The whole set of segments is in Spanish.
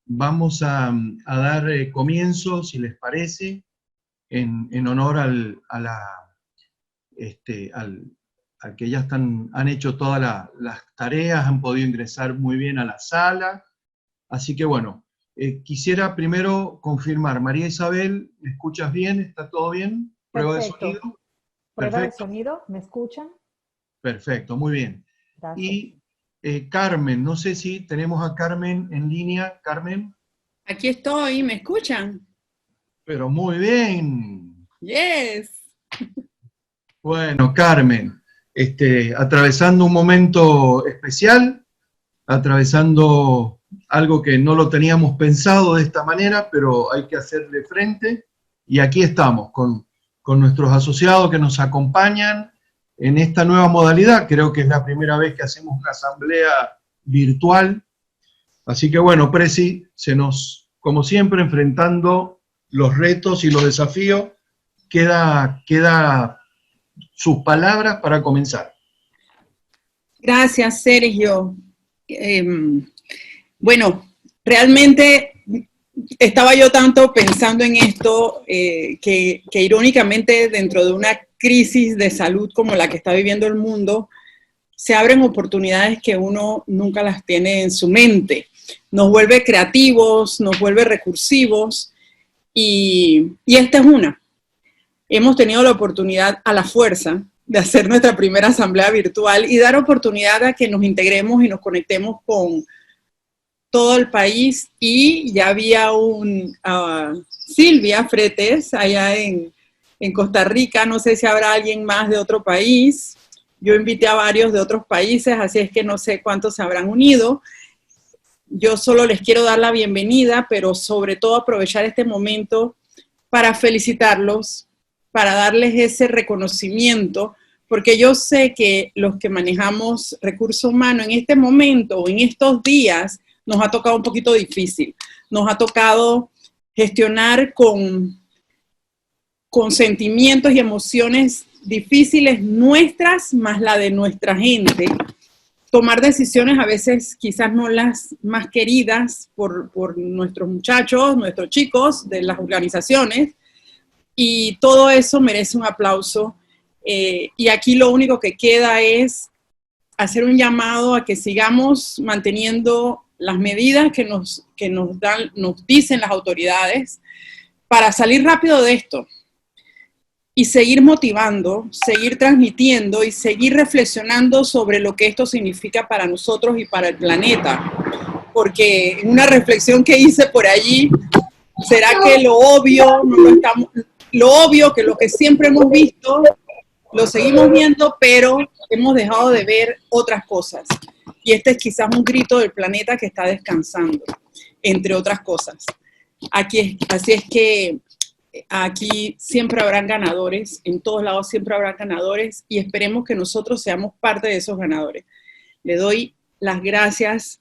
vamos a dar comienzo, si les parece, en honor al que ya han hecho todas las tareas, han podido ingresar muy bien a la sala. Así que bueno, quisiera primero confirmar, María Isabel, ¿me escuchas bien? ¿Está todo bien? ¿Prueba de Perfecto. sonido? Prueba de Perfecto. sonido, ¿me escuchan? Perfecto, muy bien. Gracias. Y Carmen, no sé si tenemos a Carmen en línea. Carmen. Aquí estoy, ¿me escuchan? Pero muy bien. Yes. Bueno, Carmen, atravesando un momento especial, atravesando algo que no lo teníamos pensado de esta manera, pero hay que hacerle frente. Y aquí estamos con nuestros asociados que nos acompañan en esta nueva modalidad. Creo que es la primera vez que hacemos una asamblea virtual. Así que bueno, Presi, como siempre, enfrentando los retos y los desafíos, queda sus palabras para comenzar. Gracias, Sergio. Bueno, realmente estaba yo tanto pensando en esto que irónicamente dentro de una crisis de salud como la que está viviendo el mundo, se abren oportunidades que uno nunca las tiene en su mente. Nos vuelve creativos, nos vuelve recursivos y esta es una. Hemos tenido la oportunidad a la fuerza de hacer nuestra primera asamblea virtual y dar oportunidad a que nos integremos y nos conectemos con todo el país. Y ya había Silvia Fretes allá en Costa Rica, no sé si habrá alguien más de otro país. Yo invité a varios de otros países, así es que no sé cuántos se habrán unido. Yo solo les quiero dar la bienvenida, pero sobre todo aprovechar este momento para felicitarlos, para darles ese reconocimiento, porque yo sé que los que manejamos recursos humanos en este momento o en estos días nos ha tocado un poquito difícil. Nos ha tocado gestionar con sentimientos y emociones difíciles nuestras, más la de nuestra gente. Tomar decisiones a veces quizás no las más queridas por nuestros muchachos, nuestros chicos de las organizaciones, y todo eso merece un aplauso. Y aquí lo único que queda es hacer un llamado a que sigamos manteniendo las medidas que nos dicen las autoridades para salir rápido de esto y seguir motivando, seguir transmitiendo y seguir reflexionando sobre lo que esto significa para nosotros y para el planeta. Porque una reflexión que hice por allí, ¿será que lo obvio, que lo que siempre hemos visto, lo seguimos viendo, pero hemos dejado de ver otras cosas? Y este es quizás un grito del planeta que está descansando, entre otras cosas. Así es que aquí siempre habrán ganadores, en todos lados siempre habrá ganadores, y esperemos que nosotros seamos parte de esos ganadores. Le doy las gracias.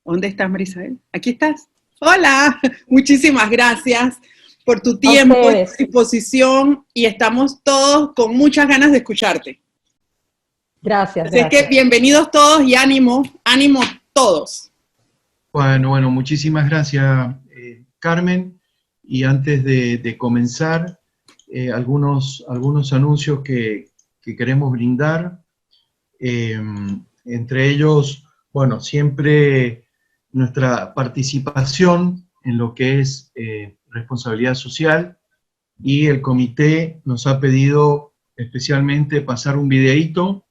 ¿Dónde estás, Marisabel? ¿Aquí estás? Hola, muchísimas gracias por tu tiempo y tu disposición, y estamos todos con muchas ganas de escucharte. Gracias. Así que bienvenidos todos y ánimo todos. Bueno, muchísimas gracias, Carmen. Y antes de comenzar, algunos anuncios que queremos brindar. Entre ellos, bueno, siempre nuestra participación en lo que es responsabilidad social, y el comité nos ha pedido especialmente pasar un videíto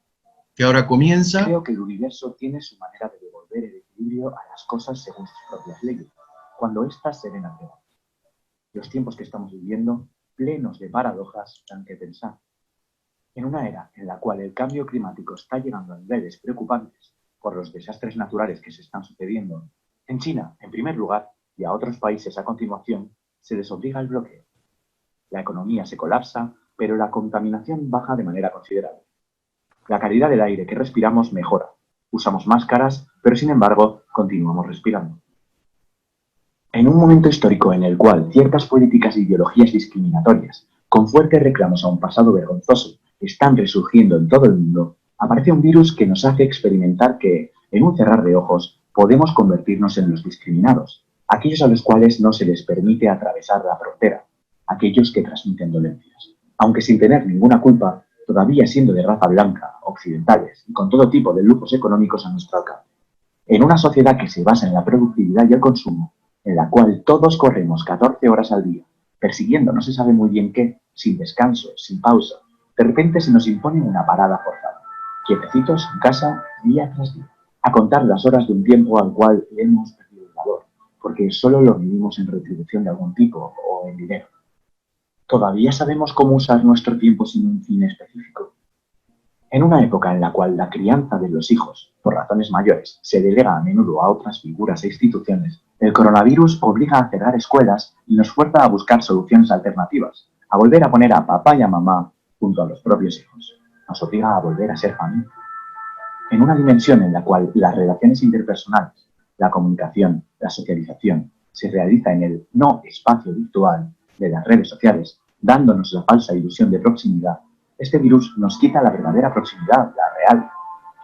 que ahora comienza. Creo que el universo tiene su manera de devolver el equilibrio a las cosas según sus propias leyes, cuando éstas se ven alteradas. Los tiempos que estamos viviendo, plenos de paradojas, dan que pensar. En una era en la cual el cambio climático está llegando a niveles preocupantes por los desastres naturales que se están sucediendo, en China, en primer lugar, y a otros países a continuación, se les obliga al bloqueo. La economía se colapsa, pero la contaminación baja de manera considerable. La calidad del aire que respiramos mejora. Usamos máscaras, pero sin embargo, continuamos respirando. En un momento histórico en el cual ciertas políticas e ideologías discriminatorias, con fuertes reclamos a un pasado vergonzoso, están resurgiendo en todo el mundo, aparece un virus que nos hace experimentar que, en un cerrar de ojos, podemos convertirnos en los discriminados. aquellos a los cuales no se les permite atravesar la frontera, aquellos que transmiten dolencias. Aunque sin tener ninguna culpa, todavía siendo de raza blanca, occidentales y con todo tipo de lujos económicos a nuestro alcance. En una sociedad que se basa en la productividad y el consumo, en la cual todos corremos 14 horas al día, persiguiendo no se sabe muy bien qué, sin descanso, sin pausa, de repente se nos impone una parada forzada, quietecitos en casa día tras día, a contar las horas de un tiempo al cual le hemos perdido el valor, porque solo lo vivimos en retribución de algún tipo o en dinero. ¿Todavía sabemos cómo usar nuestro tiempo sin un fin específico? En una época en la cual la crianza de los hijos, por razones mayores, se delega a menudo a otras figuras e instituciones, el coronavirus obliga a cerrar escuelas y nos fuerza a buscar soluciones alternativas, a volver a poner a papá y a mamá junto a los propios hijos. Nos obliga a volver a ser familia. En una dimensión en la cual las relaciones interpersonales, la comunicación, la socialización, se realiza en el no espacio virtual de las redes sociales, dándonos la falsa ilusión de proximidad, este virus nos quita la verdadera proximidad, la real.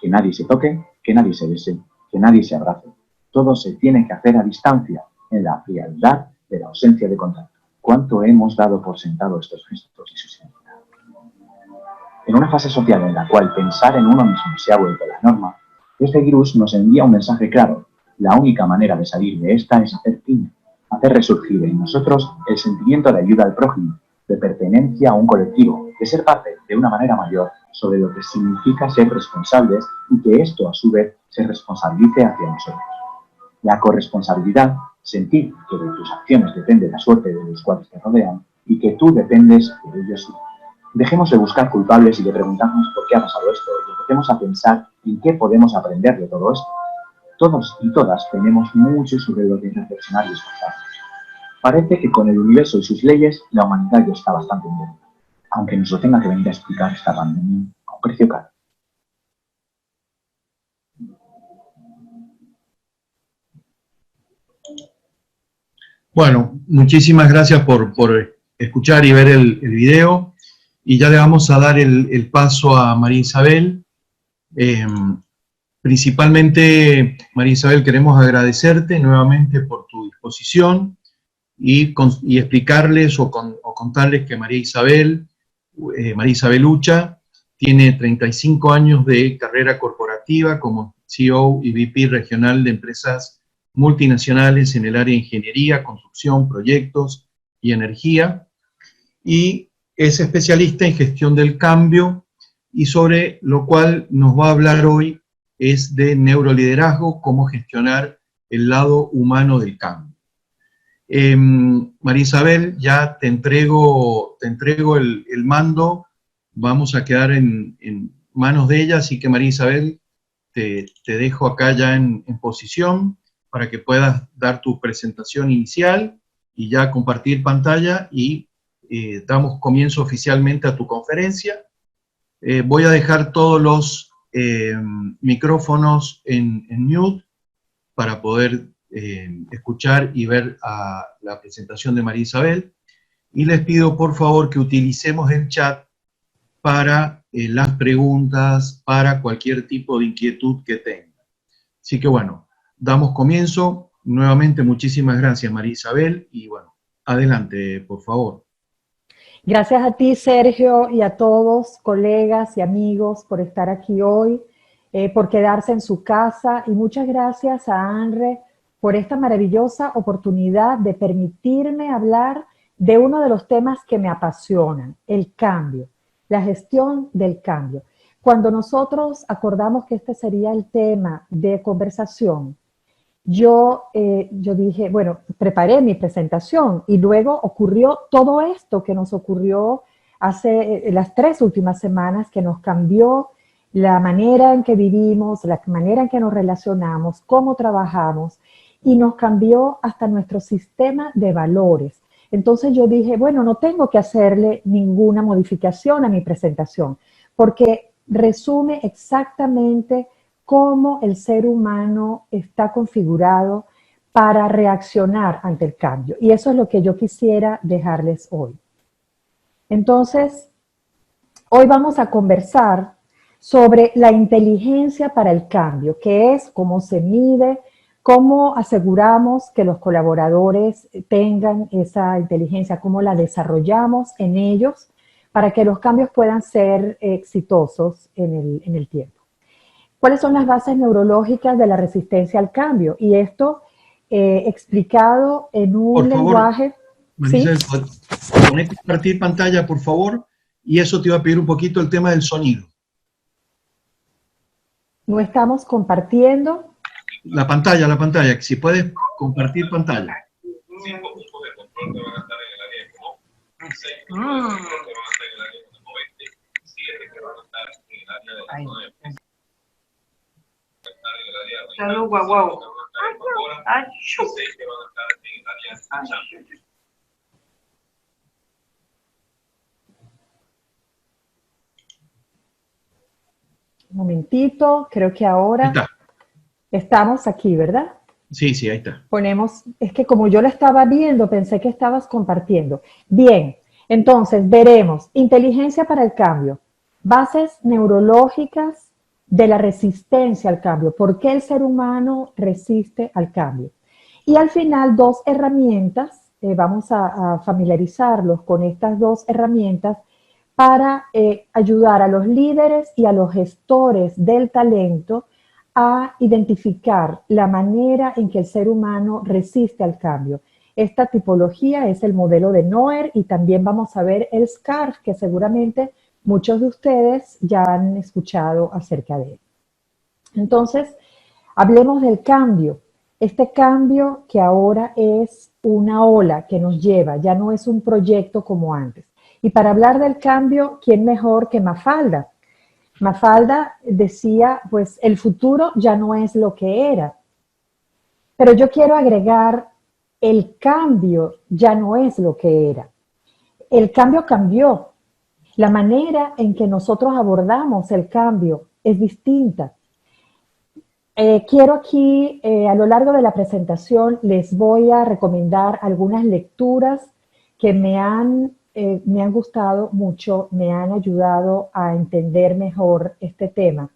Que nadie se toque, que nadie se bese, que nadie se abrace. Todo se tiene que hacer a distancia, en la frialdad de la ausencia de contacto. ¿Cuánto hemos dado por sentado estos gestos y su significado? En una fase social en la cual pensar en uno mismo se ha vuelto la norma, este virus nos envía un mensaje claro. La única manera de salir de esta es hacer piña, hacer resurgir en nosotros el sentimiento de ayuda al prójimo, de pertenencia a un colectivo, de ser parte de una manera mayor sobre lo que significa ser responsables y que esto a su vez se responsabilice hacia nosotros. La corresponsabilidad, sentir que de tus acciones depende la suerte de los cuales te rodean y que tú dependes de ellos. Dejemos de buscar culpables y de preguntarnos por qué ha pasado esto y empecemos a pensar en qué podemos aprender de todo esto. Todos y todas tenemos mucho sobre lo que reflexionar y esforzarnos. Parece que con el universo y sus leyes la humanidad ya está bastante bien, aunque nos lo tenga que venir a explicar esta pandemia a un precio caro. Bueno, muchísimas gracias por escuchar y ver el video. Y ya le vamos a dar el paso a María Isabel. Principalmente, María Isabel, queremos agradecerte nuevamente por tu disposición y explicarles o contarles que María Isabel Ucha tiene 35 años de carrera corporativa como CEO y VP regional de empresas multinacionales en el área de ingeniería, construcción, proyectos y energía, y es especialista en gestión del cambio, y sobre lo cual nos va a hablar hoy es de neuroliderazgo, cómo gestionar el lado humano del cambio. María Isabel, ya te entrego el mando, vamos a quedar en manos de ella, así que María Isabel, te dejo acá ya en posición para que puedas dar tu presentación inicial y ya compartir pantalla y damos comienzo oficialmente a tu conferencia. Voy a dejar todos los micrófonos en mute para poder escuchar y ver a la presentación de María Isabel, y les pido por favor que utilicemos el chat para las preguntas, para cualquier tipo de inquietud que tengan. Así que bueno, damos comienzo. Nuevamente muchísimas gracias María Isabel, y bueno, adelante por favor. Gracias a ti, Sergio, y a todos, colegas y amigos, por estar aquí hoy, por quedarse en su casa, y muchas gracias a ANRE por esta maravillosa oportunidad de permitirme hablar de uno de los temas que me apasionan, el cambio, la gestión del cambio. Cuando nosotros acordamos que este sería el tema de conversación, yo dije, bueno, preparé mi presentación y luego ocurrió todo esto que nos ocurrió hace las 3 últimas semanas, que nos cambió la manera en que vivimos, la manera en que nos relacionamos, cómo trabajamos, y nos cambió hasta nuestro sistema de valores. Entonces yo dije, bueno, no tengo que hacerle ninguna modificación a mi presentación, porque resume exactamente cómo el ser humano está configurado para reaccionar ante el cambio. Y eso es lo que yo quisiera dejarles hoy. Entonces, hoy vamos a conversar sobre la inteligencia para el cambio, que es cómo se mide, ¿Cómo aseguramos que los colaboradores tengan esa inteligencia? ¿Cómo la desarrollamos en ellos para que los cambios puedan ser exitosos en el tiempo? ¿Cuáles son las bases neurológicas de la resistencia al cambio? Y esto explicado en un lenguaje... Maricel, ¿sí? ponés que compartir pantalla, por favor, y eso te iba a pedir un poquito el tema del sonido. No estamos compartiendo. La pantalla, si puedes compartir pantalla. Salud, guau, guau. Un momentito, creo que ahora estamos aquí, ¿verdad? Sí, sí, ahí está. Ponemos, es que como yo la estaba viendo, pensé que estabas compartiendo. Bien, entonces veremos inteligencia para el cambio, bases neurológicas de la resistencia al cambio, por qué el ser humano resiste al cambio. Y al final, dos herramientas, vamos a familiarizarlos con estas dos herramientas para ayudar a los líderes y a los gestores del talento a identificar la manera en que el ser humano resiste al cambio. Esta tipología es el modelo de Noer y también vamos a ver el SCARF, que seguramente muchos de ustedes ya han escuchado acerca de él. Entonces, hablemos del cambio. Este cambio que ahora es una ola que nos lleva, ya no es un proyecto como antes. Y para hablar del cambio, ¿quién mejor que Mafalda? Mafalda decía, pues el futuro ya no es lo que era. Pero yo quiero agregar, el cambio ya no es lo que era. El cambio cambió. La manera en que nosotros abordamos el cambio es distinta. Quiero aquí, a lo largo de la presentación, les voy a recomendar algunas lecturas que me han gustado mucho, me han ayudado a entender mejor este tema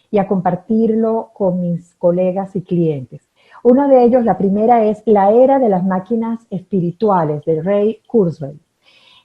y a compartirlo con mis colegas y clientes. Uno de ellos, la primera, es La era de las máquinas espirituales, de Ray Kurzweil.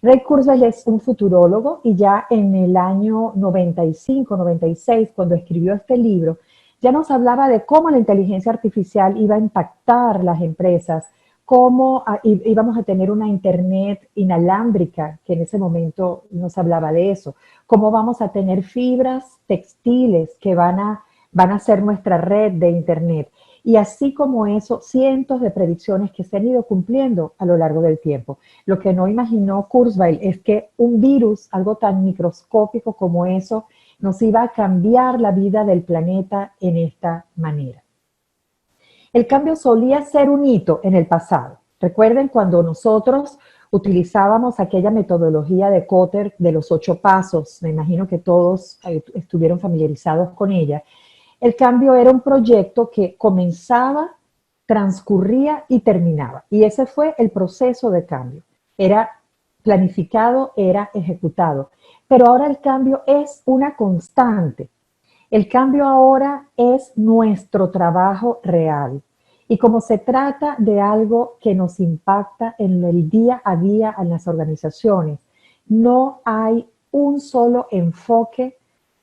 Ray Kurzweil es un futurólogo y ya en el año 95, 96, cuando escribió este libro, ya nos hablaba de cómo la inteligencia artificial iba a impactar las empresas, cómo íbamos a tener una internet inalámbrica, que en ese momento nos hablaba de eso, cómo vamos a tener fibras textiles que van a ser nuestra red de internet. Y así como eso, cientos de predicciones que se han ido cumpliendo a lo largo del tiempo. Lo que no imaginó Kurzweil es que un virus, algo tan microscópico como eso, nos iba a cambiar la vida del planeta en esta manera. El cambio solía ser un hito en el pasado. Recuerden cuando nosotros utilizábamos aquella metodología de Kotter de los 8 pasos, me imagino que todos estuvieron familiarizados con ella. El cambio era un proyecto que comenzaba, transcurría y terminaba. Y ese fue el proceso de cambio. Era planificado, era ejecutado. Pero ahora el cambio es una constante. El cambio ahora es nuestro trabajo real. Y como se trata de algo que nos impacta en el día a día en las organizaciones, no hay un solo enfoque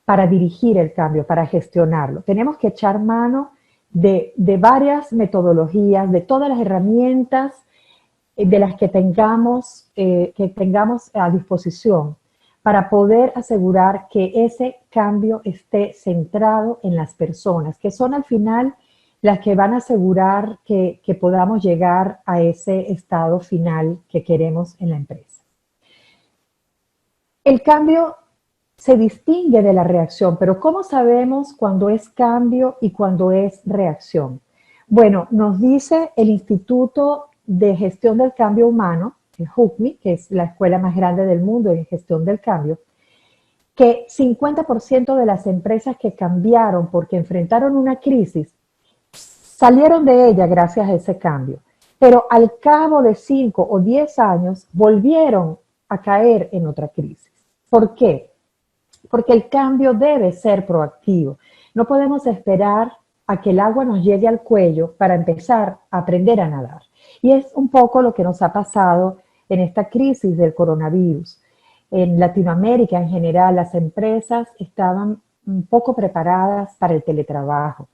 para dirigir el cambio, para gestionarlo. Tenemos que echar mano de varias metodologías, de todas las herramientas de las que tengamos a disposición para poder asegurar que ese cambio esté centrado en las personas, que son al final las que van a asegurar que podamos llegar a ese estado final que queremos en la empresa. El cambio se distingue de la reacción, pero ¿cómo sabemos cuándo es cambio y cuándo es reacción? Bueno, nos dice el Instituto de Gestión del Cambio Humano, el HUCMI, que es la escuela más grande del mundo en gestión del cambio, que 50% de las empresas que cambiaron porque enfrentaron una crisis salieron de ella gracias a ese cambio. Pero al cabo de 5 o 10 años volvieron a caer en otra crisis. ¿Por qué? Porque el cambio debe ser proactivo. No podemos esperar a que el agua nos llegue al cuello para empezar a aprender a nadar. Y es un poco lo que nos ha pasado en esta crisis del coronavirus. En Latinoamérica en general, las empresas estaban un poco preparadas para el teletrabajo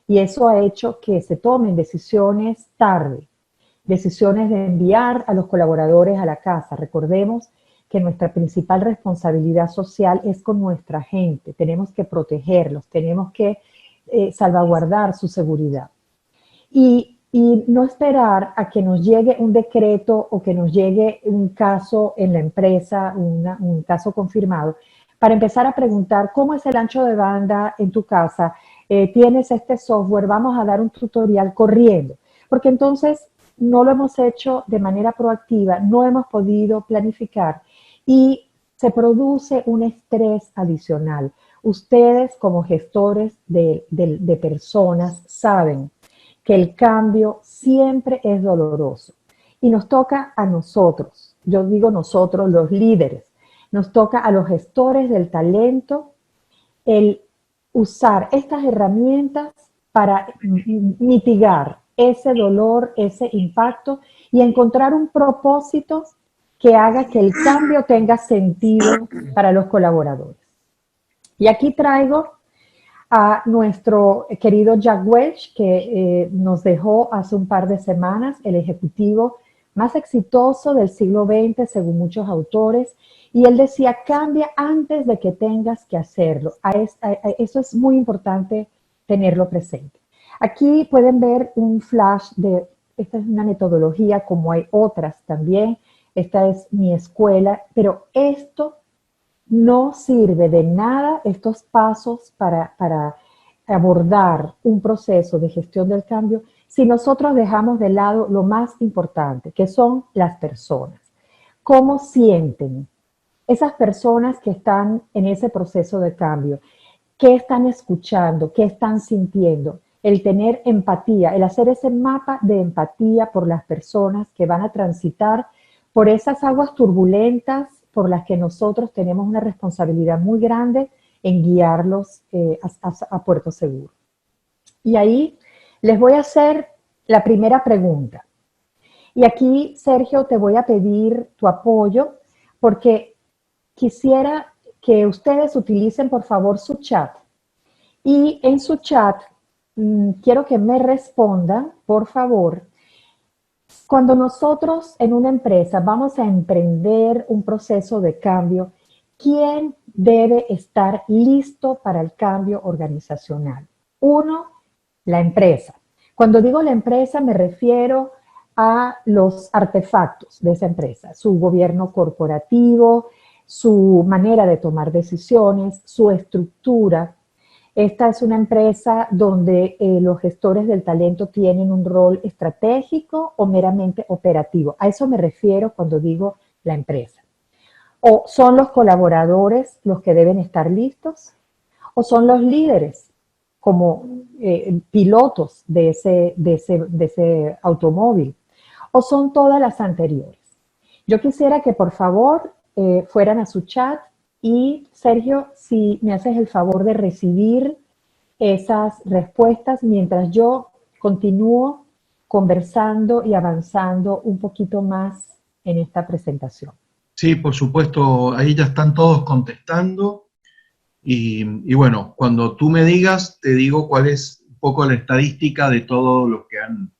y eso ha hecho que se tomen decisiones tarde, decisiones de enviar a los colaboradores a la casa. Recordemos que nuestra principal responsabilidad social es con nuestra gente, tenemos que protegerlos, tenemos que salvaguardar su seguridad. Y no esperar a que nos llegue un decreto o que nos llegue un caso en la empresa, un caso confirmado, para empezar a preguntar cómo es el ancho de banda en tu casa, tienes este software, vamos a dar un tutorial corriendo, porque entonces no lo hemos hecho de manera proactiva, no hemos podido planificar y se produce un estrés adicional. Ustedes como gestores de personas saben que el cambio siempre es doloroso y nos toca a nosotros, yo digo nosotros los líderes, nos toca a los gestores del talento el usar estas herramientas para mitigar ese dolor, ese impacto y encontrar un propósito que haga que el cambio tenga sentido para los colaboradores. Y aquí traigo a nuestro querido Jack Welch, que nos dejó hace un par de semanas, el ejecutivo más exitoso del siglo XX, según muchos autores, y él decía, cambia antes de que tengas que hacerlo. Eso es muy importante tenerlo presente. Aquí pueden ver un flash de, esta es una metodología como hay otras también, esta es mi escuela, pero esto no sirve de nada, estos pasos para abordar un proceso de gestión del cambio, si nosotros dejamos de lado lo más importante, que son las personas. ¿Cómo sienten esas personas que están en ese proceso de cambio? ¿Qué están escuchando? ¿Qué están sintiendo? El tener empatía, el hacer ese mapa de empatía por las personas que van a transitar por esas aguas turbulentas por las que nosotros tenemos una responsabilidad muy grande en guiarlos a puerto seguro. Y ahí les voy a hacer la primera pregunta. Y aquí, Sergio, te voy a pedir tu apoyo porque quisiera que ustedes utilicen, por favor, su chat. Y en su chat, quiero que me respondan, por favor, cuando nosotros en una empresa vamos a emprender un proceso de cambio, ¿quién debe estar listo para el cambio organizacional? Uno, la empresa. Cuando digo la empresa me refiero a los artefactos de esa empresa, su gobierno corporativo, su manera de tomar decisiones, su estructura. Esta es una empresa donde los gestores del talento tienen un rol estratégico o meramente operativo. A eso me refiero cuando digo la empresa. ¿O son los colaboradores los que deben estar listos? ¿O son los líderes como pilotos de ese automóvil? ¿O son todas las anteriores? Yo quisiera que por favor fueran a su chat y Sergio, si me haces el favor de recibir esas respuestas mientras yo continúo conversando y avanzando un poquito más en esta presentación. Sí, por supuesto, ahí ya están todos contestando y bueno, cuando tú me digas, te digo cuál es un poco la estadística de todos los que han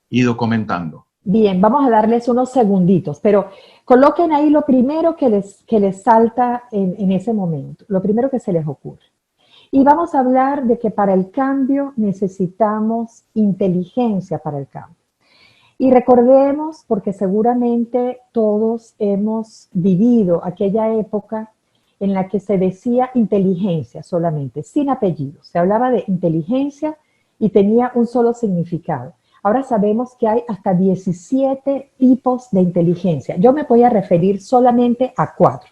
ido comentando. Bien, vamos a darles unos segunditos, pero coloquen ahí lo primero que les salta en ese momento, lo primero que se les ocurre. Y vamos a hablar de que para el cambio necesitamos inteligencia para el cambio. Y recordemos, porque seguramente todos hemos vivido aquella época en la que se decía inteligencia solamente, sin apellido. Se hablaba de inteligencia y tenía un solo significado. Ahora sabemos que hay hasta 17 tipos de inteligencia. Yo me voy a referir solamente a 4.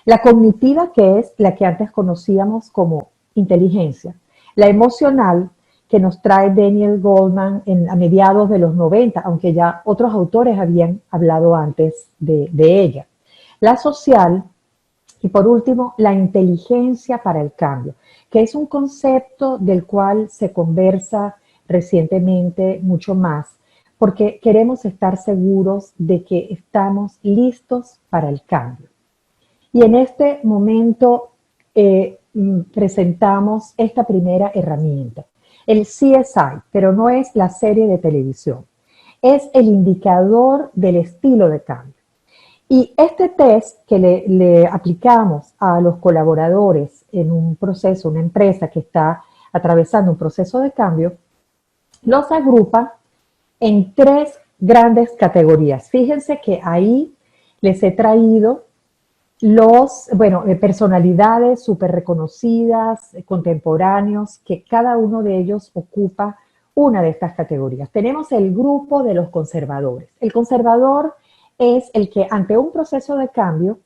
La cognitiva, que es la que antes conocíamos como inteligencia. La emocional, que nos trae Daniel Goleman a mediados de los 90, aunque ya otros autores habían hablado antes de ella. La social, Y por último, la inteligencia para el cambio, que es un concepto del cual se conversa recientemente mucho más, porque queremos estar seguros de que estamos listos para el cambio. Y en este momento presentamos esta primera herramienta, el CSI, pero no es la serie de televisión, es el indicador del estilo de cambio. Y este test que le aplicamos a los colaboradores en un proceso, una empresa que está atravesando un proceso de cambio, los agrupa en 3 grandes categorías. Fíjense que ahí les he traído personalidades súper reconocidas, contemporáneos, que cada uno de ellos ocupa una de estas categorías. Tenemos el grupo de los conservadores. El conservador es el que ante un proceso de cambio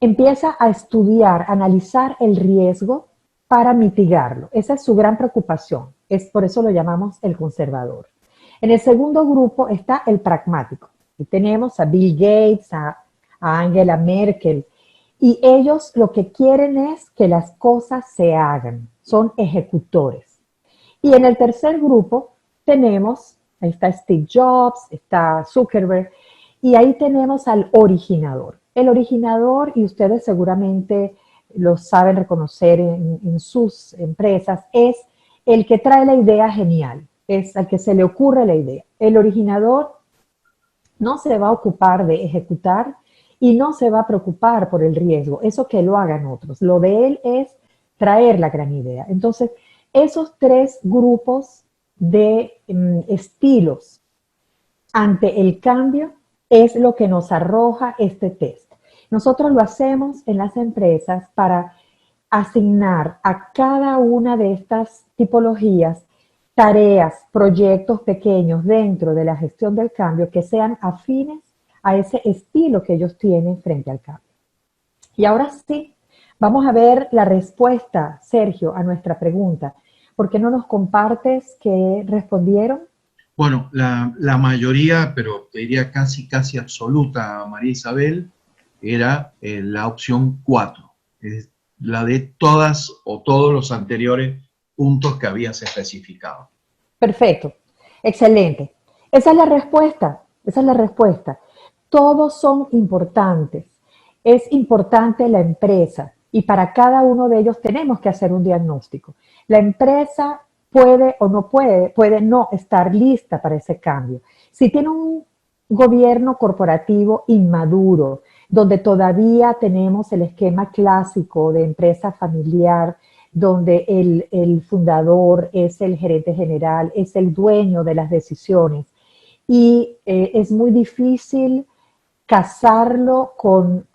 empieza a estudiar, a analizar el riesgo para mitigarlo. Esa es su gran preocupación. Por eso lo llamamos el conservador. En el segundo grupo está el pragmático. Y tenemos a Bill Gates, a Angela Merkel, y ellos lo que quieren es que las cosas se hagan, son ejecutores. Y en el tercer grupo tenemos, ahí está Steve Jobs, está Zuckerberg, y ahí tenemos al originador. El originador, y ustedes seguramente lo saben reconocer en sus empresas, es el que trae la idea genial, es al que se le ocurre la idea. El originador no se va a ocupar de ejecutar y no se va a preocupar por el riesgo, eso que lo hagan otros. Lo de él es traer la gran idea. Entonces, esos 3 grupos de estilos ante el cambio es lo que nos arroja este test. Nosotros lo hacemos en las empresas para asignar a cada una de estas tipologías tareas, proyectos pequeños dentro de la gestión del cambio que sean afines a ese estilo que ellos tienen frente al cambio. Y ahora sí, vamos a ver la respuesta, Sergio, a nuestra pregunta. ¿Por qué no nos compartes qué respondieron? Bueno, la mayoría, pero te diría casi absoluta, María Isabel, era la opción 4, es la de todas o todos los anteriores puntos que habías especificado. Perfecto, excelente. Esa es la respuesta, esa es la respuesta. Todos son importantes. Es importante la empresa y para cada uno de ellos tenemos que hacer un diagnóstico. La empresa puede o no puede no estar lista para ese cambio. Si tiene un gobierno corporativo inmaduro, donde todavía tenemos el esquema clásico de empresa familiar, donde el fundador es el gerente general, es el dueño de las decisiones, y es muy difícil casarlo con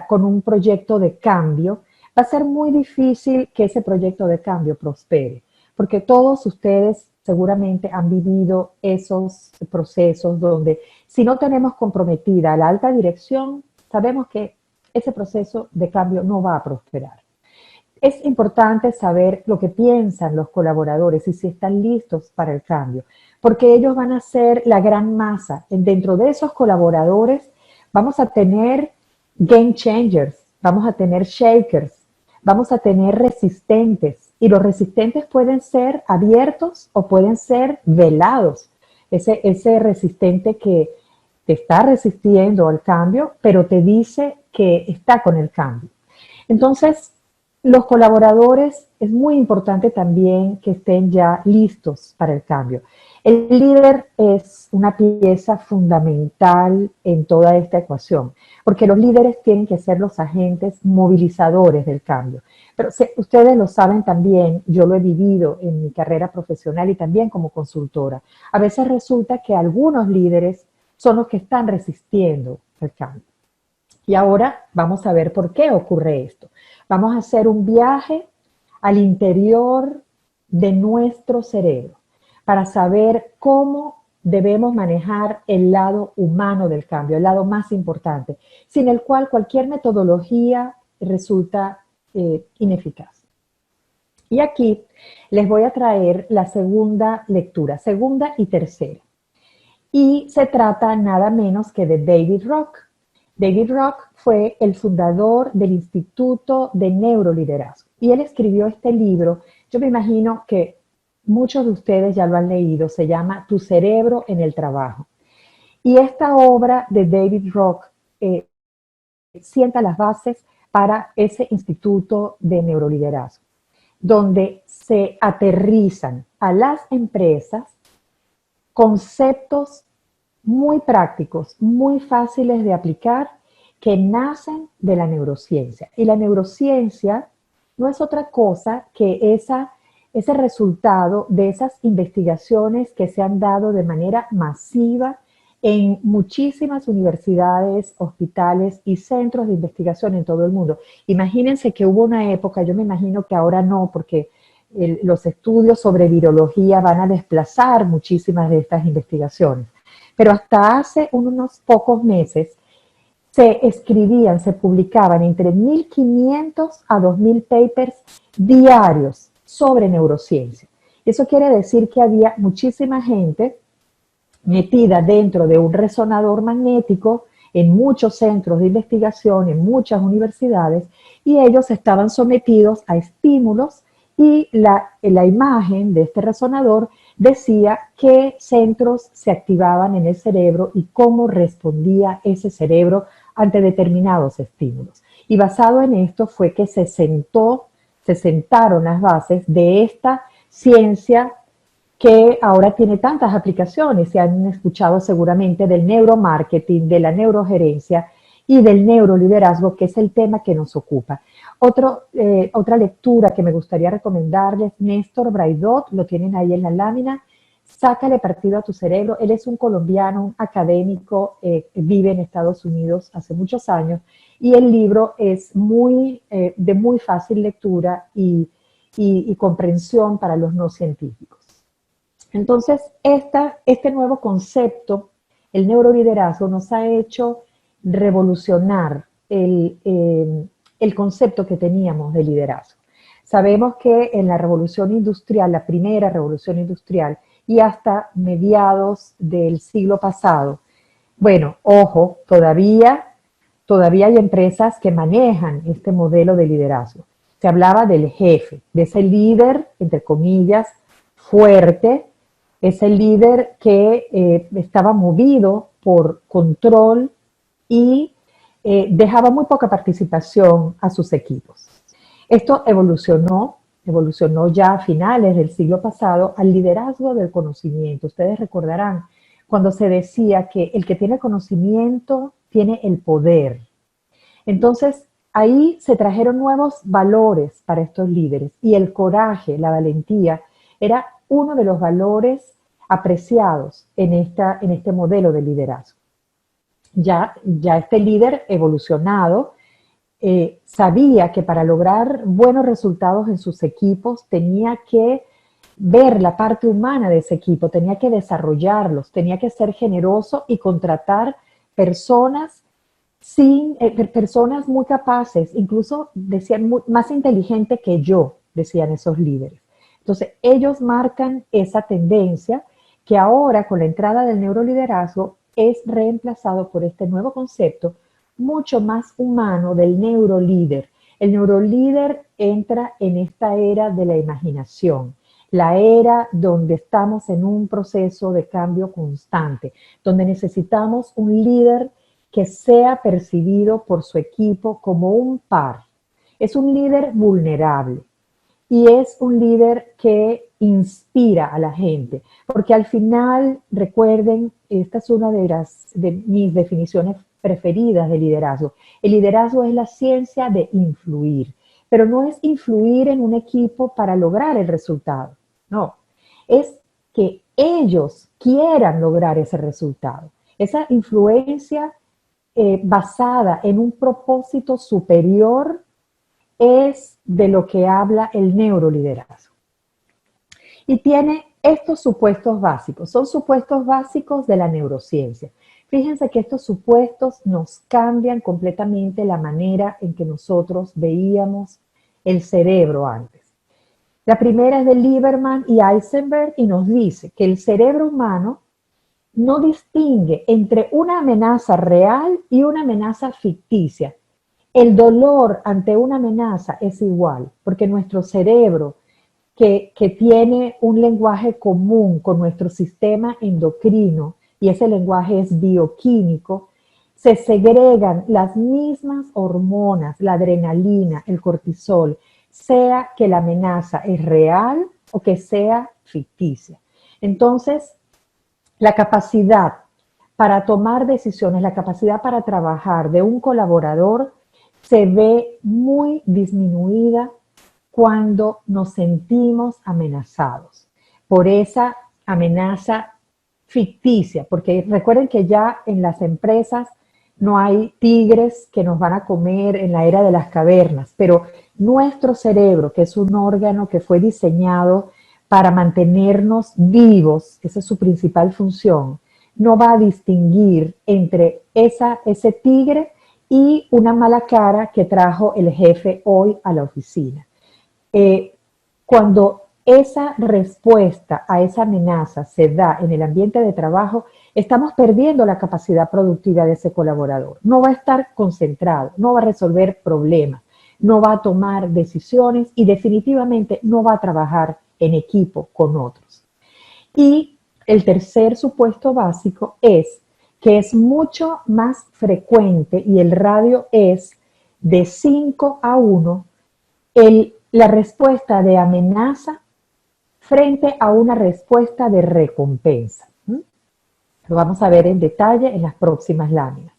un proyecto de cambio, va a ser muy difícil que ese proyecto de cambio prospere, porque todos ustedes seguramente han vivido esos procesos donde si no tenemos comprometida a la alta dirección, sabemos que ese proceso de cambio no va a prosperar. Es importante saber lo que piensan los colaboradores y si están listos para el cambio, porque ellos van a ser la gran masa. Dentro de esos colaboradores vamos a tener game changers, vamos a tener shakers, vamos a tener resistentes, y los resistentes pueden ser abiertos o pueden ser velados. Ese resistente que te está resistiendo al cambio, pero te dice que está con el cambio. Entonces, los colaboradores es muy importante también que estén ya listos para el cambio. El líder es una pieza fundamental en toda esta ecuación, porque los líderes tienen que ser los agentes movilizadores del cambio. Pero ustedes lo saben también, yo lo he vivido en mi carrera profesional y también como consultora. A veces resulta que algunos líderes son los que están resistiendo el cambio. Y ahora vamos a ver por qué ocurre esto. Vamos a hacer un viaje al interior de nuestro cerebro para saber cómo debemos manejar el lado humano del cambio, el lado más importante, sin el cual cualquier metodología resulta ineficaz. Y aquí les voy a traer la segunda lectura, segunda y tercera. Y se trata nada menos que de David Rock. David Rock fue el fundador del Instituto de Neuroliderazgo y él escribió este libro. Yo me imagino que muchos de ustedes ya lo han leído, se llama Tu cerebro en el trabajo. Y esta obra de David Rock sienta las bases para ese Instituto de Neuroliderazgo, donde se aterrizan a las empresas conceptos muy prácticos, muy fáciles de aplicar, que nacen de la neurociencia. Y la neurociencia no es otra cosa que ese resultado de esas investigaciones que se han dado de manera masiva en muchísimas universidades, hospitales y centros de investigación en todo el mundo. Imagínense que hubo una época, yo me imagino que ahora no, porque los estudios sobre virología van a desplazar muchísimas de estas investigaciones. Pero hasta hace unos pocos meses se escribían, se publicaban entre 1.500 a 2.000 papers diarios sobre neurociencia. Eso quiere decir que había muchísima gente metida dentro de un resonador magnético en muchos centros de investigación, en muchas universidades, y ellos estaban sometidos a estímulos y la imagen de este resonador decía qué centros se activaban en el cerebro y cómo respondía ese cerebro ante determinados estímulos. Y basado en esto fue que se sentaron las bases de esta ciencia que ahora tiene tantas aplicaciones. Se han escuchado seguramente del neuromarketing, de la neurogerencia y del neuroliderazgo, que es el tema que nos ocupa. Otra lectura que me gustaría recomendarles, Néstor Braidot, lo tienen ahí en la lámina, Sácale partido a tu cerebro. Él es un colombiano, un académico, vive en Estados Unidos hace muchos años, y el libro es de muy fácil lectura y comprensión para los no científicos. Entonces, este nuevo concepto, el neuroliderazgo, nos ha hecho revolucionar el concepto que teníamos de liderazgo. Sabemos que en la revolución industrial, la primera revolución industrial, y hasta mediados del siglo pasado, bueno, ojo, todavía hay empresas que manejan este modelo de liderazgo. Se hablaba del jefe, de ese líder, entre comillas, fuerte, ese líder que estaba movido por control y dejaba muy poca participación a sus equipos. Esto evolucionó ya a finales del siglo pasado al liderazgo del conocimiento. Ustedes recordarán cuando se decía que el que tiene conocimiento tiene el poder. Entonces, ahí se trajeron nuevos valores para estos líderes y el coraje, la valentía, era uno de los valores apreciados en este modelo de liderazgo. Ya este líder evolucionado sabía que para lograr buenos resultados en sus equipos tenía que ver la parte humana de ese equipo, tenía que desarrollarlos, tenía que ser generoso y contratar personas personas muy capaces, incluso decían más inteligentes que yo, decían esos líderes. Entonces, ellos marcan esa tendencia que ahora con la entrada del neuroliderazgo es reemplazado por este nuevo concepto mucho más humano del neurolíder. El neurolíder entra en esta era de la imaginación, la era donde estamos en un proceso de cambio constante, donde necesitamos un líder que sea percibido por su equipo como un par. Es un líder vulnerable y es un líder que inspira a la gente, porque al final, recuerden, esta es una de mis definiciones preferidas de liderazgo. El liderazgo es la ciencia de influir, pero no es influir en un equipo para lograr el resultado, no, es que ellos quieran lograr ese resultado. Esa influencia basada en un propósito superior es de lo que habla el neuroliderazgo. Y tiene estos supuestos básicos, son supuestos básicos de la neurociencia. Fíjense que estos supuestos nos cambian completamente la manera en que nosotros veíamos el cerebro antes. La primera es de Lieberman y Eisenberg y nos dice que el cerebro humano no distingue entre una amenaza real y una amenaza ficticia. El dolor ante una amenaza es igual, porque nuestro cerebro, que tiene un lenguaje común con nuestro sistema endocrino, y ese lenguaje es bioquímico, se segregan las mismas hormonas, la adrenalina, el cortisol, sea que la amenaza es real o que sea ficticia. Entonces, la capacidad para tomar decisiones, la capacidad para trabajar de un colaborador se ve muy disminuida cuando nos sentimos amenazados por esa amenaza ficticia, porque recuerden que ya en las empresas no hay tigres que nos van a comer en la era de las cavernas, pero nuestro cerebro, que es un órgano que fue diseñado para mantenernos vivos, esa es su principal función, no va a distinguir entre ese tigre y una mala cara que trajo el jefe hoy a la oficina. Cuando esa respuesta a esa amenaza se da en el ambiente de trabajo, estamos perdiendo la capacidad productiva de ese colaborador. No va a estar concentrado, no va a resolver problemas, no va a tomar decisiones y definitivamente no va a trabajar en equipo con otros. Y el tercer supuesto básico es que es mucho más frecuente, y el radio es de 5 a 1, la respuesta de amenaza frente a una respuesta de recompensa. Lo vamos a ver en detalle en las próximas láminas.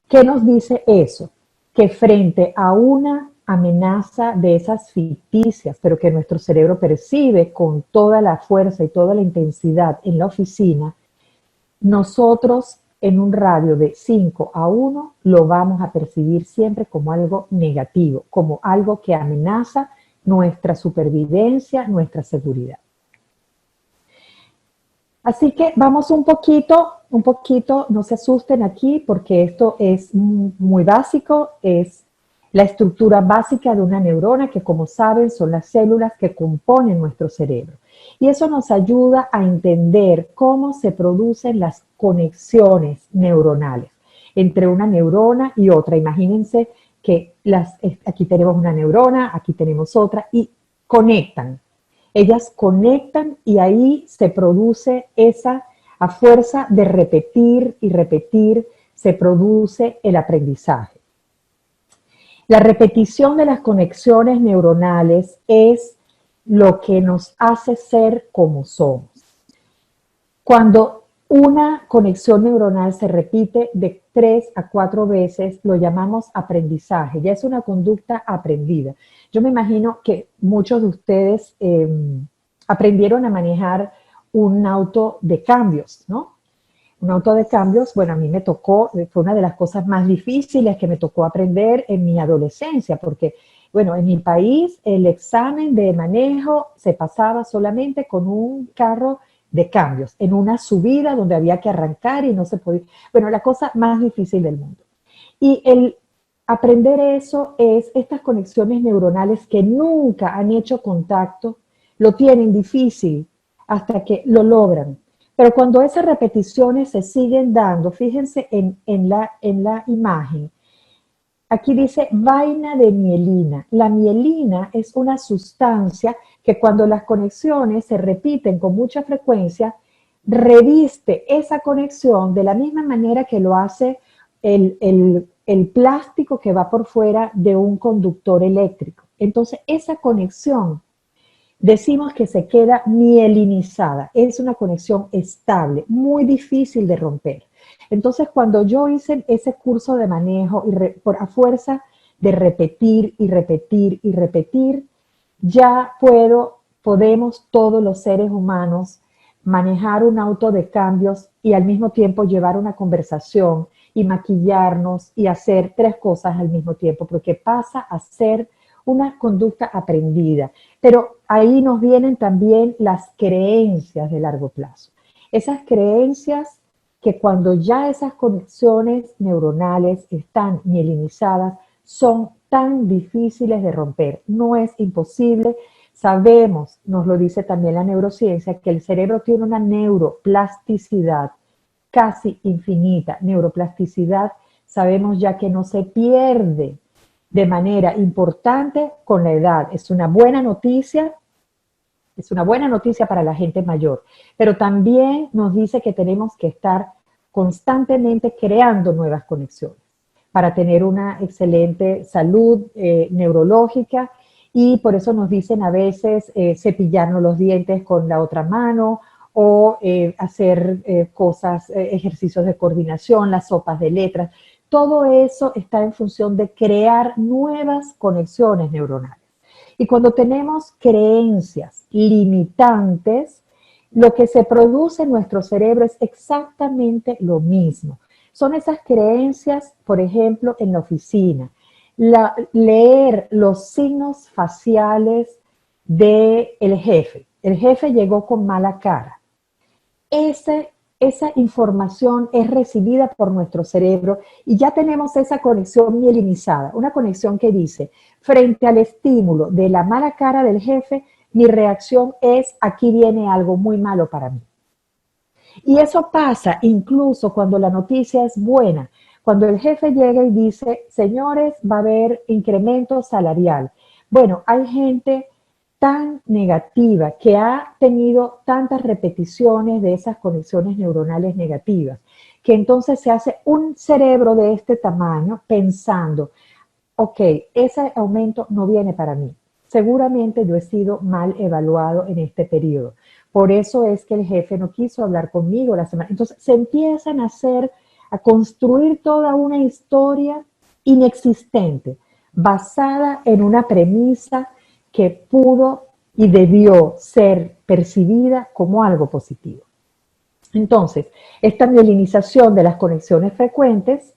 ¿Qué nos dice eso? Que frente a una amenaza de esas ficticias, pero que nuestro cerebro percibe con toda la fuerza y toda la intensidad en la oficina, nosotros en un radio de 5 a 1 lo vamos a percibir siempre como algo negativo, como algo que amenaza nuestra supervivencia, nuestra seguridad. Así que vamos un poquito, no se asusten aquí porque esto es muy básico, es la estructura básica de una neurona que, como saben, son las células que componen nuestro cerebro. Y eso nos ayuda a entender cómo se producen las conexiones neuronales entre una neurona y otra. Imagínense que aquí tenemos una neurona, aquí tenemos otra, y conectan. Ellas conectan y ahí se produce a fuerza de repetir y repetir, se produce el aprendizaje. La repetición de las conexiones neuronales es lo que nos hace ser como somos. Cuando una conexión neuronal se repite de 3 a 4 veces, lo llamamos aprendizaje, ya es una conducta aprendida. Yo me imagino que muchos de ustedes aprendieron a manejar un auto de cambios, ¿no? Un auto de cambios, bueno, a mí me tocó, fue una de las cosas más difíciles que me tocó aprender en mi adolescencia, porque, bueno, en mi país el examen de manejo se pasaba solamente con un carro de cambios, en una subida donde había que arrancar y no se podía, bueno, la cosa más difícil del mundo. Y el aprender eso es estas conexiones neuronales que nunca han hecho contacto, lo tienen difícil hasta que lo logran. Pero cuando esas repeticiones se siguen dando, fíjense en la imagen, aquí dice vaina de mielina. La mielina es una sustancia que cuando las conexiones se repiten con mucha frecuencia, reviste esa conexión de la misma manera que lo hace el plástico que va por fuera de un conductor eléctrico. Entonces, esa conexión decimos que se queda mielinizada, es una conexión estable, muy difícil de romper. Entonces, cuando yo hice ese curso de manejo, a fuerza de repetir y repetir y repetir, ya podemos todos los seres humanos manejar un auto de cambios y al mismo tiempo llevar una conversación y maquillarnos y hacer 3 cosas al mismo tiempo, porque pasa a ser una conducta aprendida. Pero ahí nos vienen también las creencias de largo plazo. Esas creencias que cuando ya esas conexiones neuronales están mielinizadas, son tan difíciles de romper. No es imposible. Sabemos, nos lo dice también la neurociencia, que el cerebro tiene una neuroplasticidad casi infinita. Neuroplasticidad sabemos ya que no se pierde de manera importante con la edad. Es una buena noticia para la gente mayor, pero también nos dice que tenemos que estar constantemente creando nuevas conexiones para tener una excelente salud neurológica, y por eso nos dicen a veces cepillarnos los dientes con la otra mano o hacer ejercicios de coordinación, las sopas de letras. Todo eso está en función de crear nuevas conexiones neuronales. Y cuando tenemos creencias limitantes, lo que se produce en nuestro cerebro es exactamente lo mismo. Son esas creencias, por ejemplo, en la oficina. Leer los signos faciales del jefe. El jefe llegó con mala cara. Esa información es recibida por nuestro cerebro y ya tenemos esa conexión mielinizada, una conexión que dice, frente al estímulo de la mala cara del jefe, mi reacción es, aquí viene algo muy malo para mí. Y eso pasa incluso cuando la noticia es buena, cuando el jefe llega y dice, señores, va a haber incremento salarial. Bueno, hay gente tan negativa, que ha tenido tantas repeticiones de esas conexiones neuronales negativas, que entonces se hace un cerebro de este tamaño pensando, ok, ese aumento no viene para mí. Seguramente yo he sido mal evaluado en este periodo. Por eso es que el jefe no quiso hablar conmigo la semana. Entonces se empiezan a construir toda una historia inexistente, basada en una premisa que pudo y debió ser percibida como algo positivo. Entonces, esta mielinización de las conexiones frecuentes,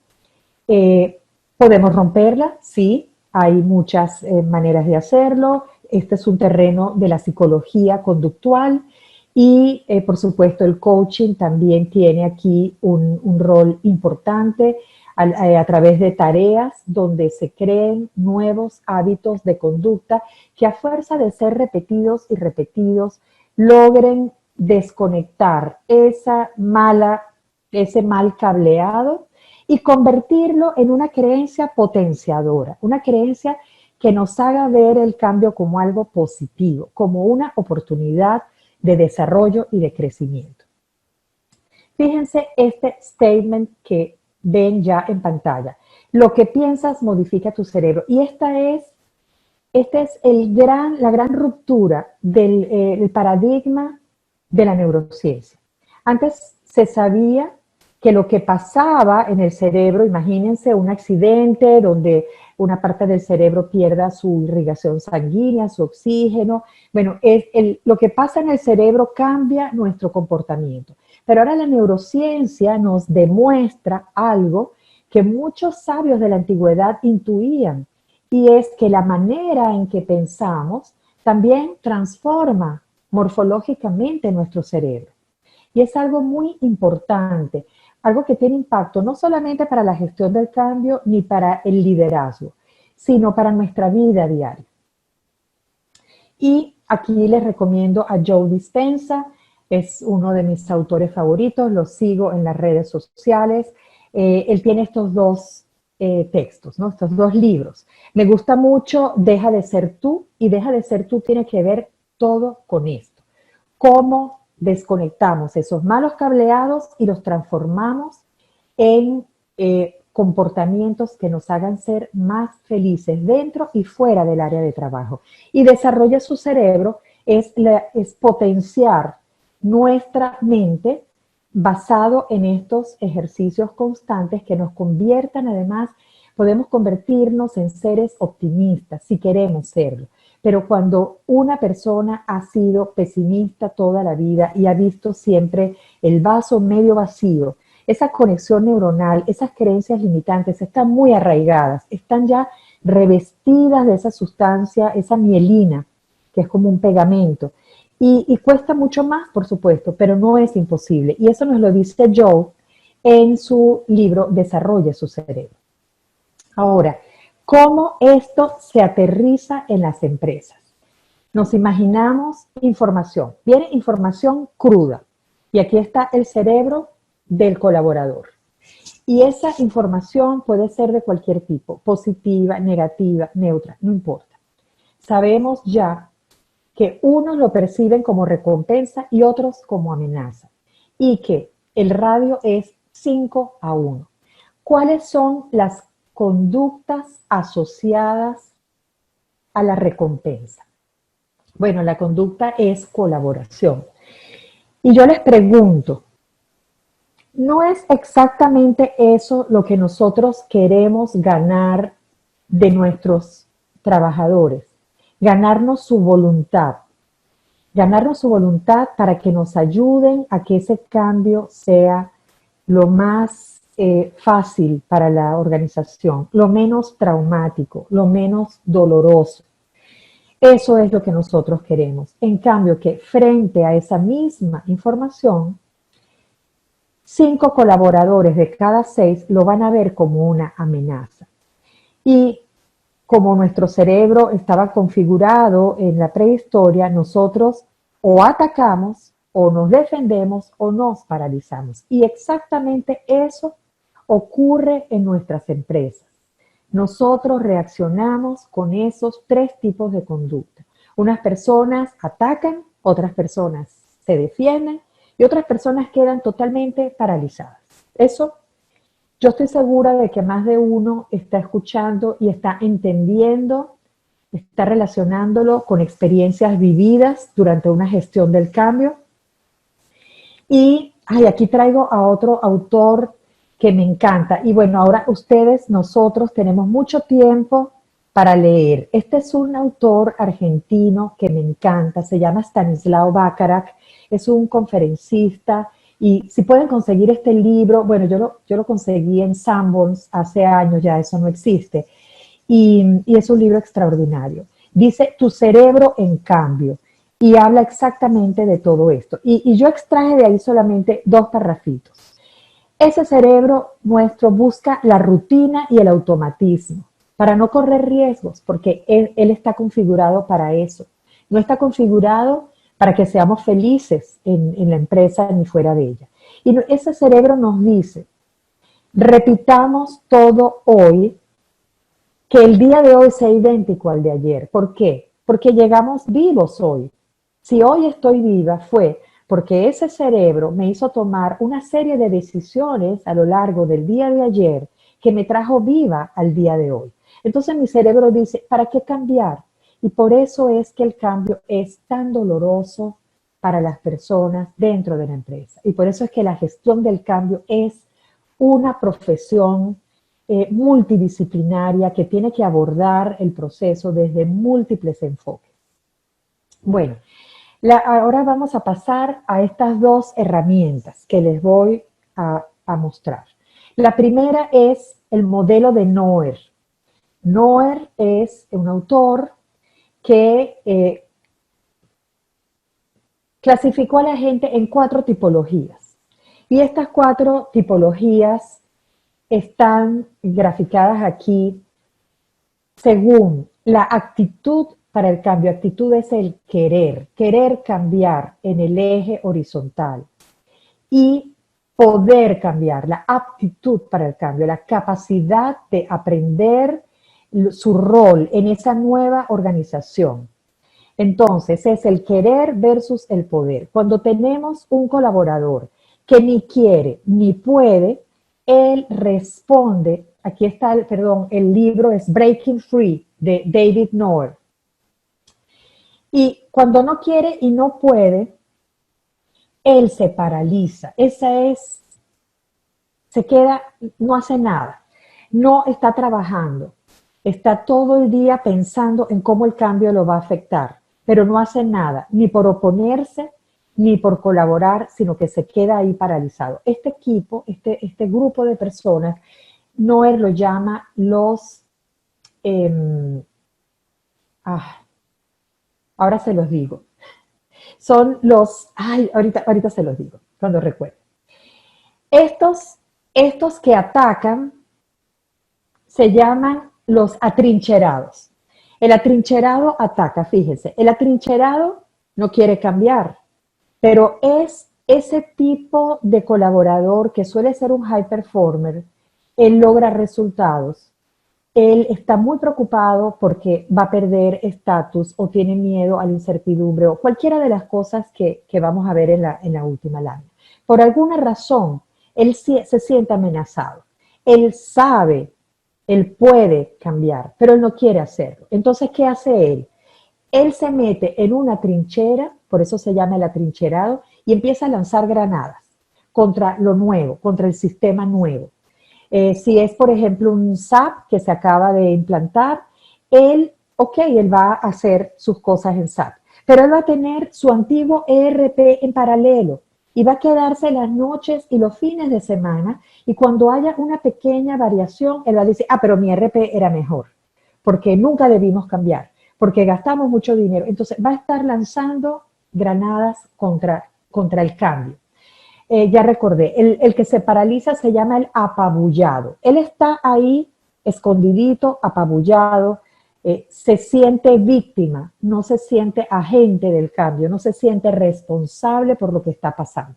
¿podemos romperla? Sí, hay muchas maneras de hacerlo. Este es un terreno de la psicología conductual y, por supuesto, el coaching también tiene aquí un rol importante a través de tareas donde se creen nuevos hábitos de conducta que a fuerza de ser repetidos y repetidos logren desconectar ese mal cableado y convertirlo en una creencia potenciadora, una creencia que nos haga ver el cambio como algo positivo, como una oportunidad de desarrollo y de crecimiento. Fíjense este statement que ven ya en pantalla. Lo que piensas modifica tu cerebro. Y esta es la gran ruptura del paradigma de la neurociencia. Antes se sabía que lo que pasaba en el cerebro, imagínense un accidente donde una parte del cerebro pierda su irrigación sanguínea, su oxígeno. Bueno, lo que pasa en el cerebro cambia nuestro comportamiento. Pero ahora la neurociencia nos demuestra algo que muchos sabios de la antigüedad intuían, y es que la manera en que pensamos también transforma morfológicamente nuestro cerebro. Y es algo muy importante, algo que tiene impacto no solamente para la gestión del cambio ni para el liderazgo, sino para nuestra vida diaria. Y aquí les recomiendo a Joe Dispenza. Es uno de mis autores favoritos, lo sigo en las redes sociales. Él tiene estos dos textos, ¿no? Estos dos libros. Me gusta mucho Deja de ser tú, y Deja de ser tú tiene que ver todo con esto. Cómo desconectamos esos malos cableados y los transformamos en comportamientos que nos hagan ser más felices dentro y fuera del área de trabajo. Y desarrolla su cerebro es potenciar nuestra mente basado en estos ejercicios constantes que nos conviertan, además, podemos convertirnos en seres optimistas si queremos serlo. Pero cuando una persona ha sido pesimista toda la vida y ha visto siempre el vaso medio vacío, esa conexión neuronal, esas creencias limitantes están muy arraigadas, están ya revestidas de esa sustancia, esa mielina, que es como un pegamento. Y cuesta mucho más, por supuesto, pero no es imposible. Y eso nos lo dice Joe en su libro Desarrolle su cerebro. Ahora, ¿cómo esto se aterriza en las empresas? Nos imaginamos información. Viene información cruda. Y aquí está el cerebro del colaborador. Y esa información puede ser de cualquier tipo, positiva, negativa, neutra, no importa. Sabemos ya que unos lo perciben como recompensa y otros como amenaza. Y que el radio es 5-1. ¿Cuáles son las conductas asociadas a la recompensa? Bueno, la conducta es colaboración. Y yo les pregunto, ¿no es exactamente eso lo que nosotros queremos ganar de nuestros trabajadores? Ganarnos su voluntad para que nos ayuden a que ese cambio sea lo más fácil para la organización, lo menos traumático, lo menos doloroso. Eso es lo que nosotros queremos. En cambio, que frente a esa misma información, 5 colaboradores de cada 6 lo van a ver como una amenaza. Y como nuestro cerebro estaba configurado en la prehistoria, nosotros o atacamos, o nos defendemos, o nos paralizamos. Y exactamente eso ocurre en nuestras empresas. Nosotros reaccionamos con esos 3 tipos de conducta. Unas personas atacan, otras personas se defienden y otras personas quedan totalmente paralizadas. Eso, yo estoy segura de que más de uno está escuchando y está entendiendo, está relacionándolo con experiencias vividas durante una gestión del cambio. Y aquí traigo a otro autor que me encanta. Y bueno, ahora ustedes, nosotros tenemos mucho tiempo para leer. Este es un autor argentino que me encanta, se llama Stanislao Bacharach, es un conferencista. Y si pueden conseguir este libro, bueno, yo lo conseguí en Sanborns hace años, ya eso no existe, y es un libro extraordinario. Dice Tu cerebro en cambio, y habla exactamente de todo esto. Y yo extraje de ahí solamente 2 parrafitos. Ese cerebro nuestro busca la rutina y el automatismo, para no correr riesgos, porque él está configurado para eso. No está configurado para que seamos felices en la empresa ni fuera de ella. Y ese cerebro nos dice, repitamos todo hoy, que el día de hoy sea idéntico al de ayer. ¿Por qué? Porque llegamos vivos hoy. Si hoy estoy viva fue porque ese cerebro me hizo tomar una serie de decisiones a lo largo del día de ayer que me trajo viva al día de hoy. Entonces mi cerebro dice, ¿para qué cambiar? Y por eso es que el cambio es tan doloroso para las personas dentro de la empresa. Y por eso es que la gestión del cambio es una profesión multidisciplinaria que tiene que abordar el proceso desde múltiples enfoques. Bueno, ahora vamos a pasar a estas 2 herramientas que les voy a mostrar. La primera es el modelo de Noer. Noer es un autor que clasificó a la gente en 4 tipologías. Y estas 4 tipologías están graficadas aquí según la actitud para el cambio. Actitud es el querer cambiar en el eje horizontal. Y poder cambiar, la aptitud para el cambio, la capacidad de aprender su rol en esa nueva organización. Entonces, es el querer versus el poder. Cuando tenemos un colaborador que ni quiere ni puede, él responde, aquí está, el libro es Breaking Free de David Noer. Y cuando no quiere y no puede, él se paraliza. Se queda, no hace nada, no está trabajando, está todo el día pensando en cómo el cambio lo va a afectar, pero no hace nada, ni por oponerse, ni por colaborar, sino que se queda ahí paralizado. Este equipo, este grupo de personas, Noer lo llama los, ahora se los digo, son los, ahorita se los digo, cuando recuerdo. Estos que atacan se llaman los atrincherados. El atrincherado ataca, fíjense, el atrincherado no quiere cambiar, pero es ese tipo de colaborador que suele ser un high performer, él logra resultados. Él está muy preocupado porque va a perder estatus o tiene miedo a la incertidumbre o cualquiera de las cosas que vamos a ver en la última lámina. Por alguna razón, él se siente amenazado. Él sabe, él puede cambiar, pero él no quiere hacerlo. Entonces, ¿qué hace él? Él se mete en una trinchera, por eso se llama el atrincherado, y empieza a lanzar granadas contra lo nuevo, contra el sistema nuevo. Si es, por ejemplo, un SAP que se acaba de implantar, él va a hacer sus cosas en SAP, pero él va a tener su antiguo ERP en paralelo y va a quedarse las noches y los fines de semana y cuando haya una pequeña variación, él va a decir, pero mi ERP era mejor, porque nunca debimos cambiar, porque gastamos mucho dinero. Entonces va a estar lanzando granadas contra el cambio. Ya recordé, el que se paraliza se llama el apabullado. Él está ahí escondidito, apabullado, se siente víctima, no se siente agente del cambio, no se siente responsable por lo que está pasando.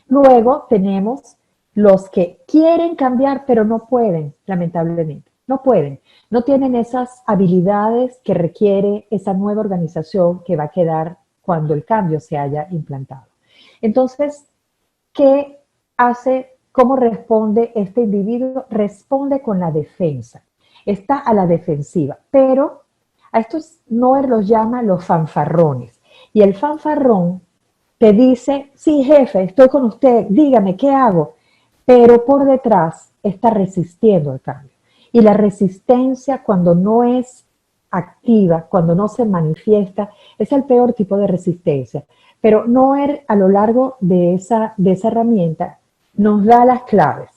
Luego tenemos los que quieren cambiar pero no pueden, lamentablemente. No pueden, no tienen esas habilidades que requiere esa nueva organización que va a quedar cuando el cambio se haya implantado. Entonces, ¿qué hace? ¿Cómo responde este individuo? Responde con la defensa. Está a la defensiva, pero a estos Noer los llama los fanfarrones. Y el fanfarrón te dice, sí, jefe, estoy con usted, dígame, ¿qué hago? Pero por detrás está resistiendo al cambio. Y la resistencia, cuando no es activa, cuando no se manifiesta, es el peor tipo de resistencia. Pero Noer, a lo largo de esa herramienta, nos da las claves.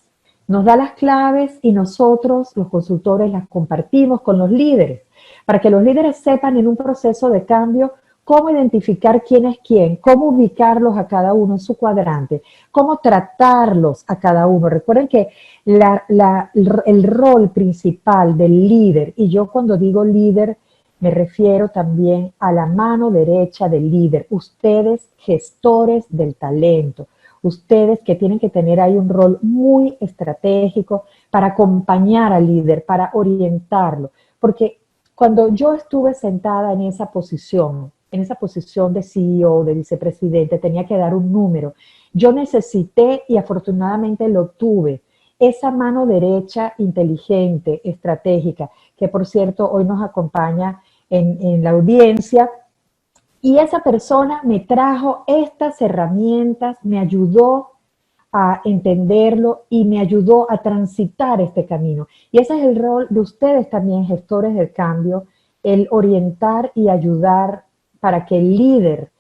Nos da las claves y nosotros, los consultores, las compartimos con los líderes, para que los líderes sepan en un proceso de cambio cómo identificar quién es quién, cómo ubicarlos a cada uno en su cuadrante, cómo tratarlos a cada uno. Recuerden que el rol principal del líder, y yo cuando digo líder, me refiero también a la mano derecha del líder, ustedes gestores del talento, ustedes que tienen que tener ahí un rol muy estratégico para acompañar al líder, para orientarlo, porque cuando yo estuve sentada en esa posición de CEO, de vicepresidente, tenía que dar un número, yo necesité y afortunadamente lo tuve, esa mano derecha inteligente, estratégica, que por cierto hoy nos acompaña en la audiencia, y esa persona me trajo estas herramientas, me ayudó a entenderlo y me ayudó a transitar este camino. Y ese es el rol de ustedes también, gestores del cambio, el orientar y ayudar para que el líder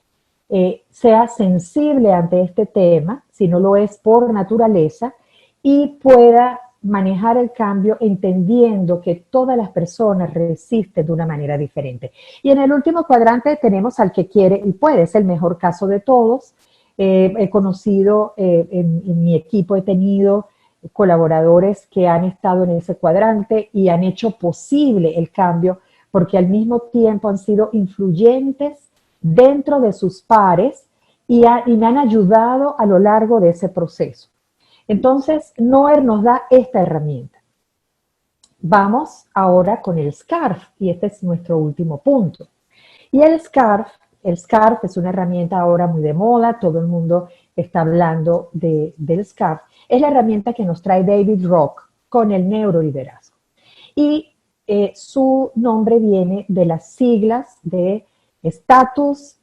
sea sensible ante este tema, si no lo es por naturaleza, y pueda manejar el cambio entendiendo que todas las personas resisten de una manera diferente. Y en el último cuadrante tenemos al que quiere y puede, es el mejor caso de todos. He conocido en mi equipo, he tenido colaboradores que han estado en ese cuadrante y han hecho posible el cambio porque al mismo tiempo han sido influyentes dentro de sus pares y me han ayudado a lo largo de ese proceso. Entonces, Noer nos da esta herramienta. Vamos ahora con el SCARF, y este es nuestro último punto. Y el SCARF es una herramienta ahora muy de moda, todo el mundo está hablando del SCARF. Es la herramienta que nos trae David Rock con el neuroliderazgo. Y su nombre viene de las siglas de estatus,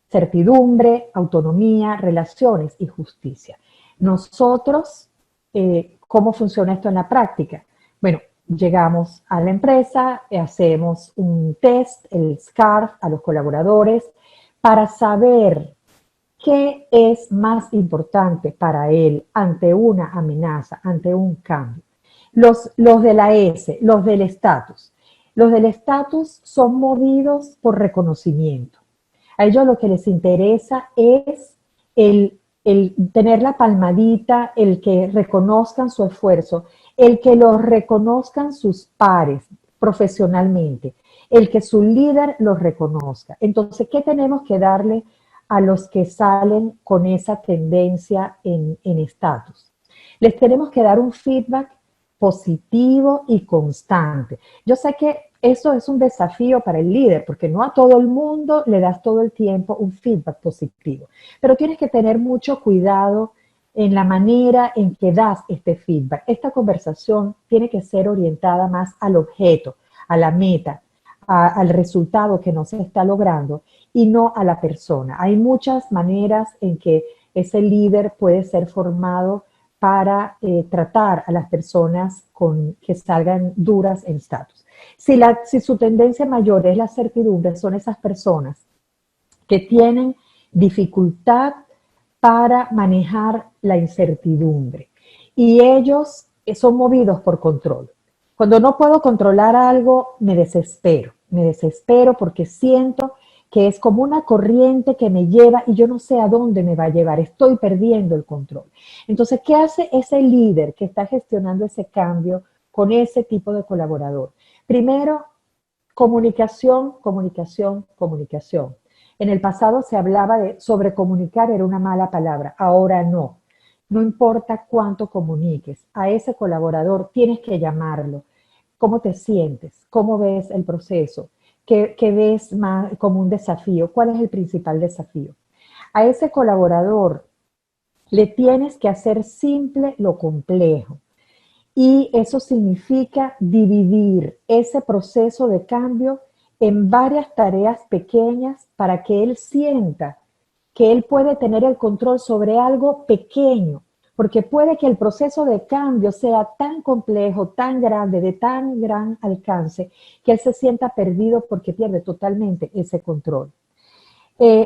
certidumbre, autonomía, relaciones y justicia. Nosotros, ¿cómo funciona esto en la práctica? Bueno, llegamos a la empresa, hacemos un test, el SCARF, a los colaboradores, para saber qué es más importante para él ante una amenaza, ante un cambio. Los de la S, los del estatus. Los del estatus son movidos por reconocimiento. A ellos lo que les interesa es el tener la palmadita, el que reconozcan su esfuerzo, el que los reconozcan sus pares profesionalmente, el que su líder los reconozca. Entonces, ¿qué tenemos que darle a los que salen con esa tendencia en estatus. Les tenemos que dar un feedback positivo y constante. Yo sé que eso es un desafío para el líder, porque no a todo el mundo le das todo el tiempo un feedback positivo, pero tienes que tener mucho cuidado en la manera en que das este feedback. Esta conversación tiene que ser orientada más al objeto, a la meta, al resultado que no se está logrando y no a la persona. Hay muchas maneras en que ese líder puede ser formado para tratar a las personas que salgan duras en estatus. Si su tendencia mayor es la certidumbre, son esas personas que tienen dificultad para manejar la incertidumbre y ellos son movidos por control. Cuando no puedo controlar algo, me desespero porque siento que es como una corriente que me lleva y yo no sé a dónde me va a llevar, estoy perdiendo el control. Entonces, ¿qué hace ese líder que está gestionando ese cambio con ese tipo de colaborador? Primero, comunicación, comunicación, comunicación. En el pasado se hablaba de sobrecomunicar, era una mala palabra, ahora no. No importa cuánto comuniques, a ese colaborador tienes que llamarlo. ¿Cómo te sientes? ¿Cómo ves el proceso? ¿Qué ves más como un desafío? ¿Cuál es el principal desafío? A ese colaborador le tienes que hacer simple lo complejo. Y eso significa dividir ese proceso de cambio en varias tareas pequeñas para que él sienta que él puede tener el control sobre algo pequeño, porque puede que el proceso de cambio sea tan complejo, tan grande, de tan gran alcance, que él se sienta perdido porque pierde totalmente ese control.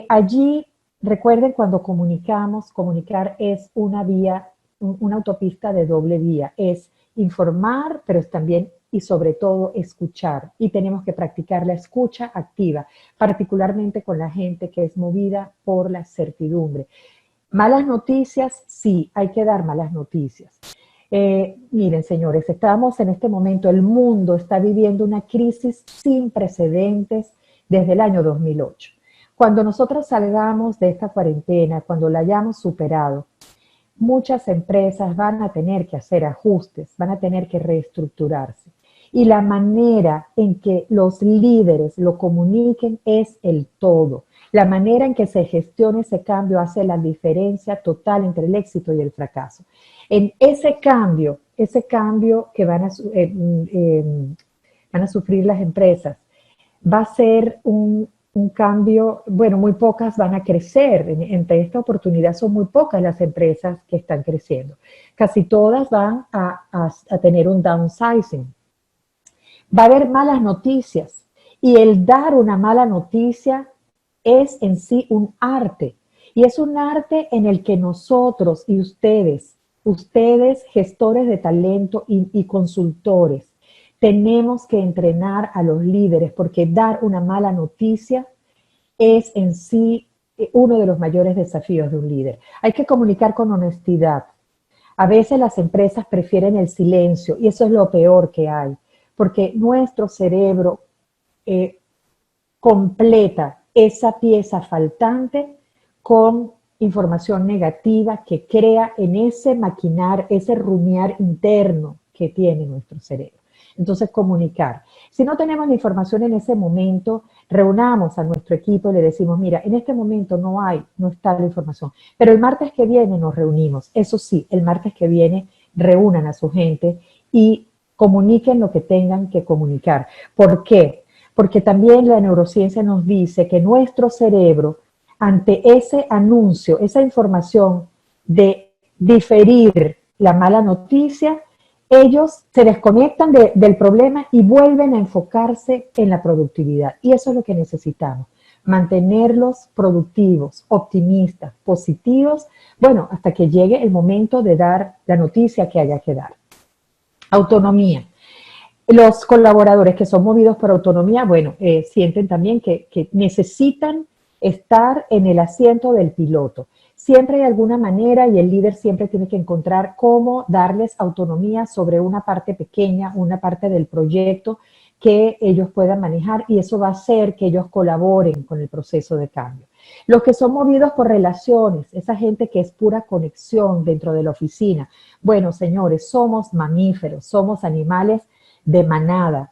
Allí, recuerden, cuando comunicamos, comunicar es una vía, una autopista de doble vía, es informar, pero es también y sobre todo escuchar. Y tenemos que practicar la escucha activa, particularmente con la gente que es movida por la certidumbre. Malas noticias, sí, hay que dar malas noticias. Miren, señores, estamos en este momento, el mundo está viviendo una crisis sin precedentes desde el año 2008. Cuando nosotros salgamos de esta cuarentena, cuando la hayamos superado, muchas empresas van a tener que hacer ajustes, van a tener que reestructurarse. Y la manera en que los líderes lo comuniquen es el todo. La manera en que se gestione ese cambio hace la diferencia total entre el éxito y el fracaso. En ese cambio que van a sufrir las empresas, va a ser un cambio, bueno, muy pocas van a crecer. Entre esta oportunidad son muy pocas las empresas que están creciendo. Casi todas van a tener un downsizing. Va a haber malas noticias y el dar una mala noticia es en sí un arte. Y es un arte en el que nosotros y ustedes gestores de talento y consultores, tenemos que entrenar a los líderes porque dar una mala noticia es en sí uno de los mayores desafíos de un líder. Hay que comunicar con honestidad. A veces las empresas prefieren el silencio y eso es lo peor que hay, porque nuestro cerebro completa esa pieza faltante con información negativa que crea en ese maquinar, ese rumiar interno que tiene nuestro cerebro. Entonces, comunicar. Si no tenemos la información en ese momento, reunamos a nuestro equipo y le decimos, mira, en este momento no está la información, pero el martes que viene nos reunimos. Eso sí, el martes que viene reúnan a su gente y comuniquen lo que tengan que comunicar. ¿Por qué? Porque también la neurociencia nos dice que nuestro cerebro, ante ese anuncio, esa información de diferir la mala noticia, ellos se desconectan del problema y vuelven a enfocarse en la productividad. Y eso es lo que necesitamos, mantenerlos productivos, optimistas, positivos, bueno, hasta que llegue el momento de dar la noticia que haya que dar. Autonomía. Los colaboradores que son movidos por autonomía, bueno, sienten también que necesitan estar en el asiento del piloto. Siempre hay alguna manera y el líder siempre tiene que encontrar cómo darles autonomía sobre una parte pequeña, una parte del proyecto que ellos puedan manejar y eso va a hacer que ellos colaboren con el proceso de cambio. Los que son movidos por relaciones, esa gente que es pura conexión dentro de la oficina. Bueno, señores, somos mamíferos, somos animales de manada.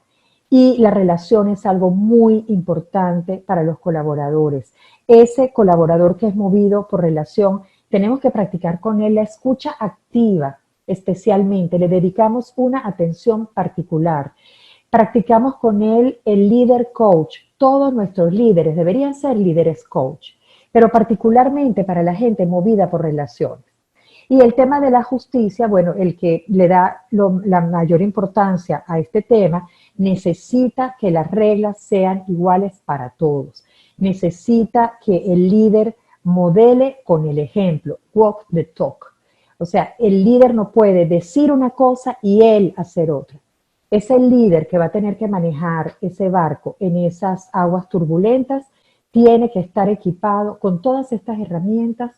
Y la relación es algo muy importante para los colaboradores. Ese colaborador que es movido por relación, tenemos que practicar con él la escucha activa, especialmente. Le dedicamos una atención particular. Practicamos con él el líder coach. Todos nuestros líderes deberían ser líderes coach, pero particularmente para la gente movida por relaciones. Y el tema de la justicia, bueno, el que le da la mayor importancia a este tema, necesita que las reglas sean iguales para todos. Necesita que el líder modele con el ejemplo, walk the talk. O sea, el líder no puede decir una cosa y él hacer otra. Es el líder que va a tener que manejar ese barco en esas aguas turbulentas, tiene que estar equipado con todas estas herramientas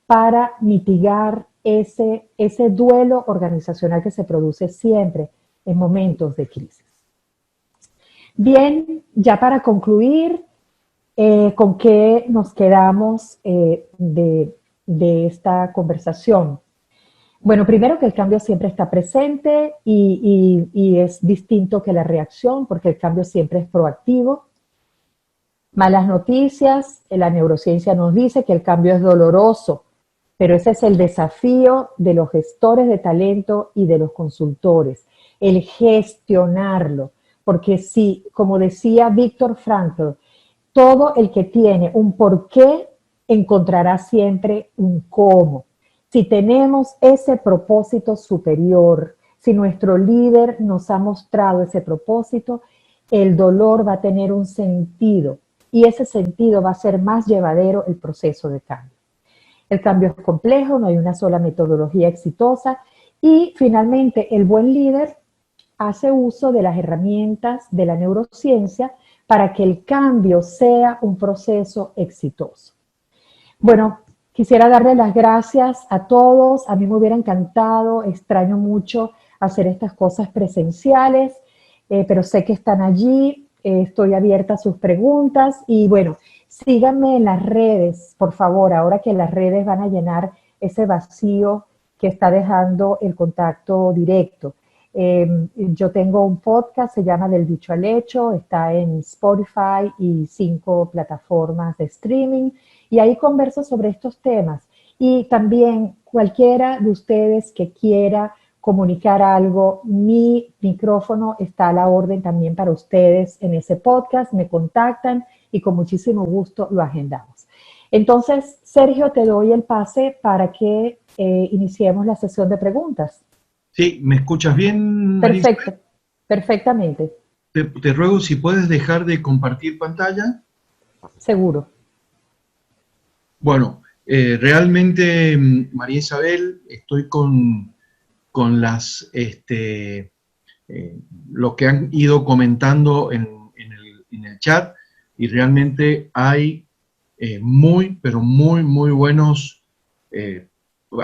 para mitigar ese duelo organizacional que se produce siempre en momentos de crisis. Bien, ya para concluir, ¿con qué nos quedamos de esta conversación? Bueno, primero que el cambio siempre está presente y es distinto que la reacción, porque el cambio siempre es proactivo. Malas noticias, la neurociencia nos dice que el cambio es doloroso, pero ese es el desafío de los gestores de talento y de los consultores, el gestionarlo, porque sí, como decía Viktor Frankl, todo el que tiene un porqué encontrará siempre un cómo. Si tenemos ese propósito superior, si nuestro líder nos ha mostrado ese propósito, el dolor va a tener un sentido y ese sentido va a ser más llevadero el proceso de cambio. El cambio es complejo, no hay una sola metodología exitosa y finalmente el buen líder hace uso de las herramientas de la neurociencia para que el cambio sea un proceso exitoso. Bueno, quisiera darle las gracias a todos, a mí me hubiera encantado, extraño mucho hacer estas cosas presenciales, pero sé que están allí, estoy abierta a sus preguntas y bueno, síganme en las redes, por favor, ahora que las redes van a llenar ese vacío que está dejando el contacto directo. Yo tengo un podcast, se llama Del Dicho al Hecho, está en Spotify y 5 plataformas de streaming y ahí converso sobre estos temas. Y también cualquiera de ustedes que quiera comunicar algo, mi micrófono está a la orden también para ustedes en ese podcast, me contactan y con muchísimo gusto lo agendamos. Entonces, Sergio, te doy el pase para que iniciemos la sesión de preguntas. Sí, ¿me escuchas bien, Marisa? Perfecto, perfectamente. Te ruego si puedes dejar de compartir pantalla. Seguro. Bueno, realmente, María Isabel, estoy con las, lo que han ido comentando en el chat y realmente hay pero muy buenos,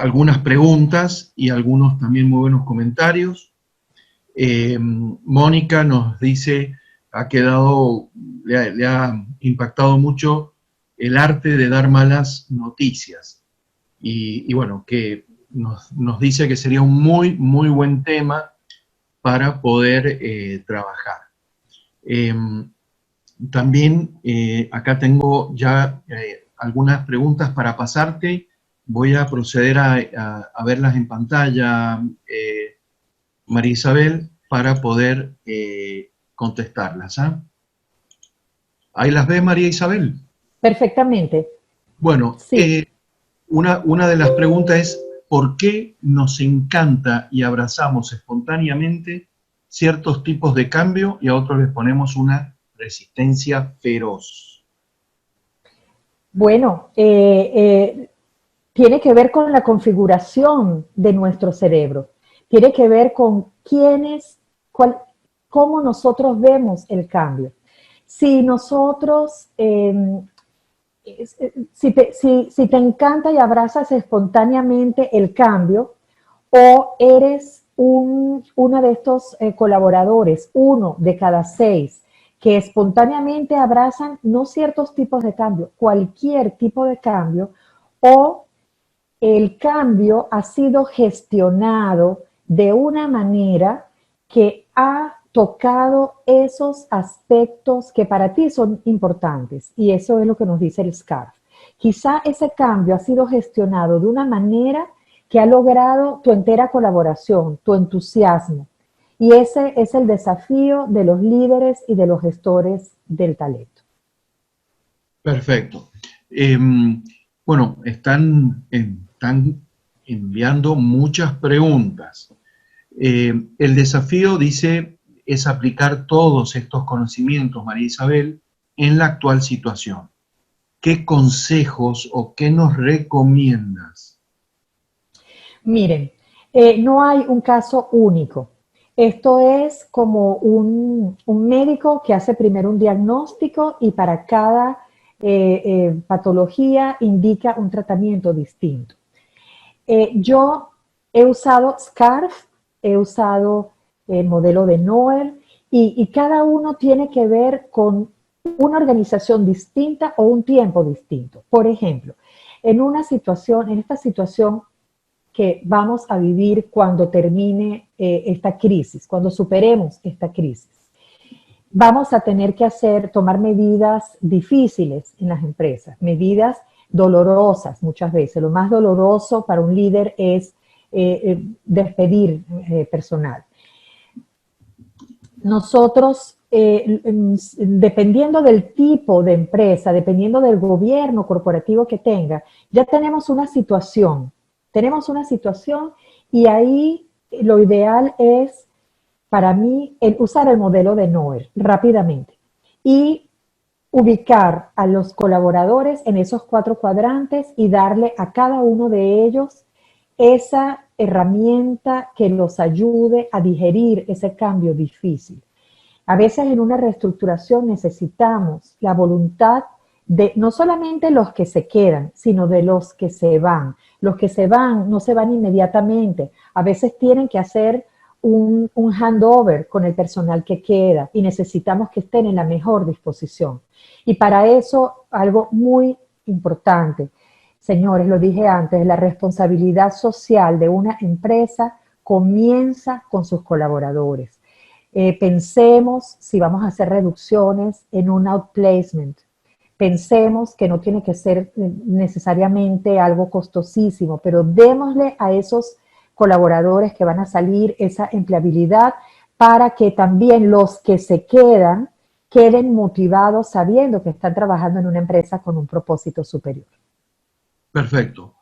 algunas preguntas y algunos también muy buenos comentarios. Mónica nos dice, le ha impactado mucho el arte de dar malas noticias. Y bueno, que nos dice que sería un muy buen tema para poder trabajar. También acá tengo ya algunas preguntas para pasarte. Voy a proceder a verlas en pantalla, María Isabel, para poder contestarlas. ¿Ah? ¿Ahí las ves, María Isabel? Perfectamente. Bueno, sí. Una de las preguntas es, ¿por qué nos encanta y abrazamos espontáneamente ciertos tipos de cambio y a otros les ponemos una resistencia feroz? Bueno, tiene que ver con la configuración de nuestro cerebro. Tiene que ver con cómo nosotros vemos el cambio. Si nosotros... si te encanta y abrazas espontáneamente el cambio o eres uno de estos colaboradores, 1 de cada 6, que espontáneamente abrazan no ciertos tipos de cambio, cualquier tipo de cambio, o el cambio ha sido gestionado de una manera que ha tocado esos aspectos que para ti son importantes, y eso es lo que nos dice el SCARF. Quizá ese cambio ha sido gestionado de una manera que ha logrado tu entera colaboración, tu entusiasmo, y ese es el desafío de los líderes y de los gestores del talento. Perfecto. Bueno, están enviando muchas preguntas. El desafío, dice, es aplicar todos estos conocimientos, María Isabel, en la actual situación. ¿Qué consejos o qué nos recomiendas? Miren, no hay un caso único. Esto es como un médico que hace primero un diagnóstico y para cada patología indica un tratamiento distinto. Yo he usado SCARF, he usado el modelo de Noer y cada uno tiene que ver con una organización distinta o un tiempo distinto. Por ejemplo, en esta situación que vamos a vivir cuando termine esta crisis, cuando superemos esta crisis, vamos a tener que tomar medidas difíciles en las empresas, medidas dolorosas muchas veces. Lo más doloroso para un líder es despedir personal. Nosotros, dependiendo del tipo de empresa, dependiendo del gobierno corporativo que tenga, ya tenemos una situación. Tenemos una situación y ahí lo ideal es, para mí, usar el modelo de Noer rápidamente y ubicar a los colaboradores en esos 4 cuadrantes y darle a cada uno de ellos esa herramienta que los ayude a digerir ese cambio difícil. A veces en una reestructuración necesitamos la voluntad de no solamente los que se quedan, sino de los que se van. Los que se van no se van inmediatamente. A veces tienen que hacer un handover con el personal que queda y necesitamos que estén en la mejor disposición. Y para eso, algo muy importante, señores, lo dije antes, la responsabilidad social de una empresa comienza con sus colaboradores. Pensemos si vamos a hacer reducciones en un outplacement. Pensemos que no tiene que ser necesariamente algo costosísimo, pero démosle a esos colaboradores que van a salir esa empleabilidad para que también los que se queden motivados sabiendo que están trabajando en una empresa con un propósito superior. Perfecto.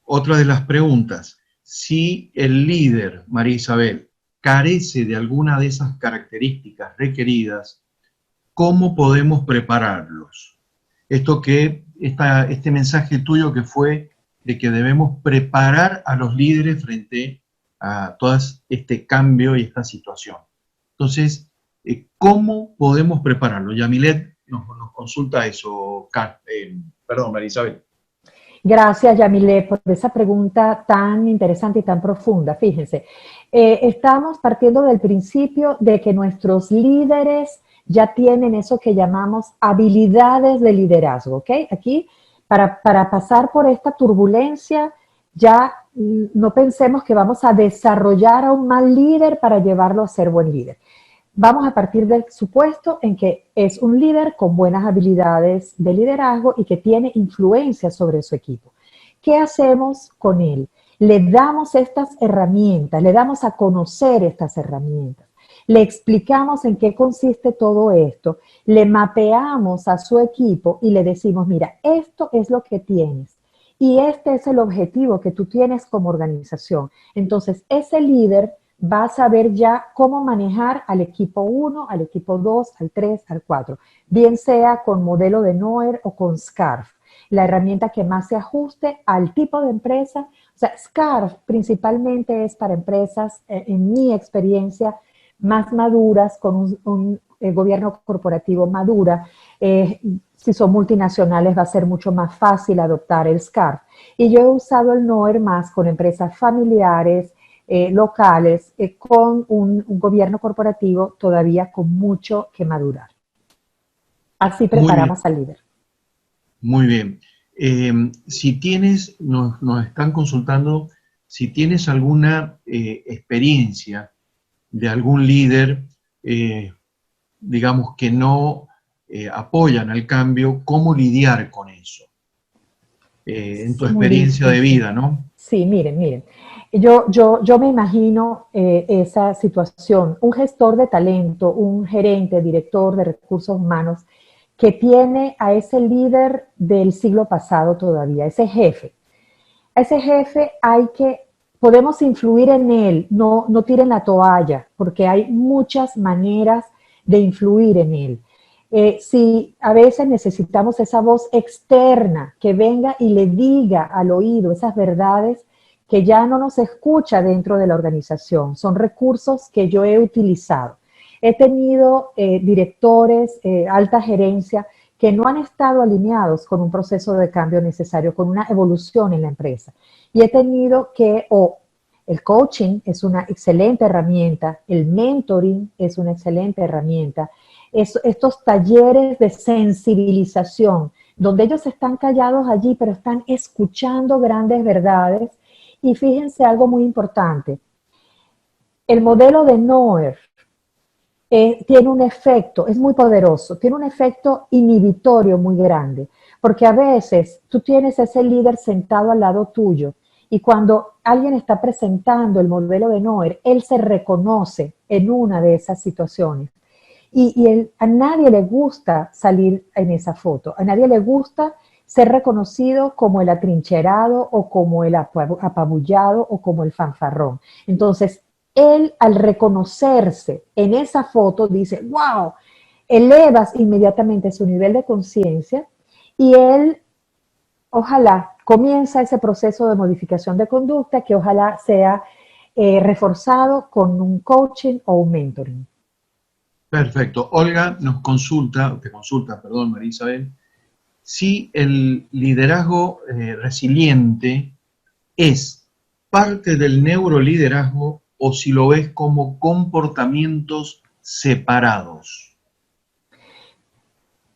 Otra de las preguntas, si el líder, María Isabel, carece de alguna de esas características requeridas, ¿cómo podemos prepararlos? Este mensaje tuyo que fue de que debemos preparar a los líderes frente a todo este cambio y esta situación. Entonces, ¿cómo podemos prepararlo? Yamilet nos consulta eso. Perdón, María Isabel. Gracias, Yamilet, por esa pregunta tan interesante y tan profunda. Fíjense, estamos partiendo del principio de que nuestros líderes ya tienen eso que llamamos habilidades de liderazgo, ¿ok? Aquí, para pasar por esta turbulencia, ya no pensemos que vamos a desarrollar a un mal líder para llevarlo a ser buen líder. Vamos a partir del supuesto en que es un líder con buenas habilidades de liderazgo y que tiene influencia sobre su equipo. ¿Qué hacemos con él? Le damos estas herramientas, le damos a conocer estas herramientas, le explicamos en qué consiste todo esto, le mapeamos a su equipo y le decimos, mira, esto es lo que tienes y este es el objetivo que tú tienes como organización. Entonces, ese líder va a saber ya cómo manejar al equipo 1, al equipo 2, al 3, al 4, bien sea con modelo de Noer o con SCARF, la herramienta que más se ajuste al tipo de empresa. O sea, SCARF principalmente es para empresas, en mi experiencia, más maduras, con un gobierno corporativo madura. Si son multinacionales va a ser mucho más fácil adoptar el SCARF. Y yo he usado el Noer más con empresas familiares, locales, con un gobierno corporativo todavía con mucho que madurar. Así preparamos al líder. Muy bien. Si tienes, nos están consultando, si tienes alguna experiencia de algún líder, digamos, que no apoyan al cambio, ¿cómo lidiar con eso? En tu experiencia de vida, ¿no? Sí, miren. Yo me imagino esa situación. Un gestor de talento, un gerente, director de recursos humanos, que tiene a ese líder del siglo pasado todavía, ese jefe. A ese jefe podemos influir en él, no tiren la toalla, porque hay muchas maneras de influir en él. Si a veces necesitamos esa voz externa que venga y le diga al oído esas verdades que ya no nos escucha dentro de la organización, son recursos que yo he utilizado. He tenido directores, alta gerencia, que no han estado alineados con un proceso de cambio necesario, con una evolución en la empresa. Y he tenido el coaching es una excelente herramienta, el mentoring es una excelente herramienta, estos talleres de sensibilización, donde ellos están callados allí, pero están escuchando grandes verdades. Y fíjense algo muy importante, el modelo de Noer tiene un efecto, es muy poderoso, tiene un efecto inhibitorio muy grande, porque a veces tú tienes ese líder sentado al lado tuyo y cuando alguien está presentando el modelo de Noer, él se reconoce en una de esas situaciones. A nadie le gusta salir en esa foto, a nadie le gusta ser reconocido como el atrincherado o como el apabullado o como el fanfarrón. Entonces, él al reconocerse en esa foto dice, wow, elevas inmediatamente su nivel de conciencia y él, ojalá, comienza ese proceso de modificación de conducta que ojalá sea reforzado con un coaching o un mentoring. Perfecto. Olga te consulta, María Isabel, si el liderazgo resiliente es parte del neuroliderazgo o si lo ves como comportamientos separados.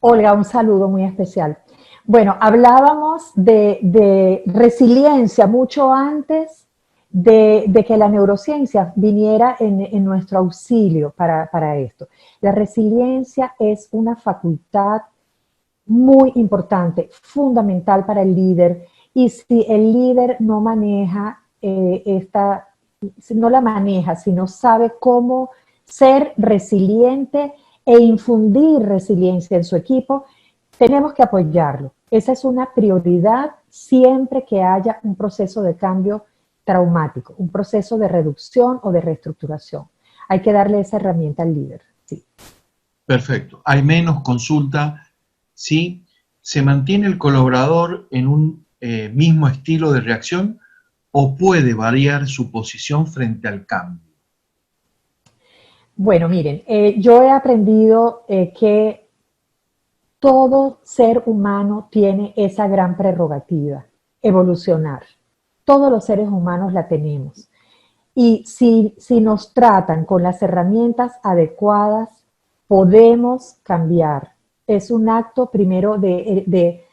Olga, un saludo muy especial. Bueno, hablábamos de resiliencia mucho antes de que la neurociencia viniera en nuestro auxilio para esto. La resiliencia es una facultad muy importante, fundamental para el líder, y si el líder no maneja no la maneja, sino sabe cómo ser resiliente e infundir resiliencia en su equipo, tenemos que apoyarlo. Esa es una prioridad siempre que haya un proceso de cambio traumático, un proceso de reducción o de reestructuración. Hay que darle esa herramienta al líder. Sí. Perfecto. Hay menos consulta si se mantiene el colaborador en un mismo estilo de reacción o puede variar su posición frente al cambio. Bueno, miren, yo he aprendido que todo ser humano tiene esa gran prerrogativa, evolucionar. Todos los seres humanos la tenemos. Y si nos tratan con las herramientas adecuadas, podemos cambiar. Es un acto primero de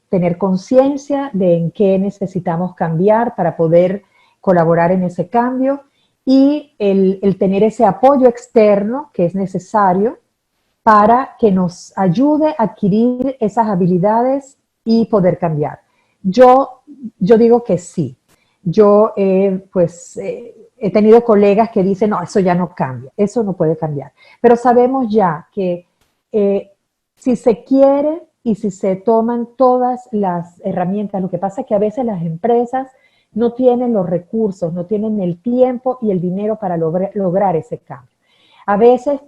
tener conciencia de en qué necesitamos cambiar para poder colaborar en ese cambio y el tener ese apoyo externo que es necesario para que nos ayude a adquirir esas habilidades y poder cambiar. Yo digo que sí. Yo he tenido colegas que dicen, no, eso ya no cambia, eso no puede cambiar. Pero sabemos ya que si se quiere y si se toman todas las herramientas, lo que pasa es que a veces las empresas no tienen los recursos, no tienen el tiempo y el dinero para lograr ese cambio. A veces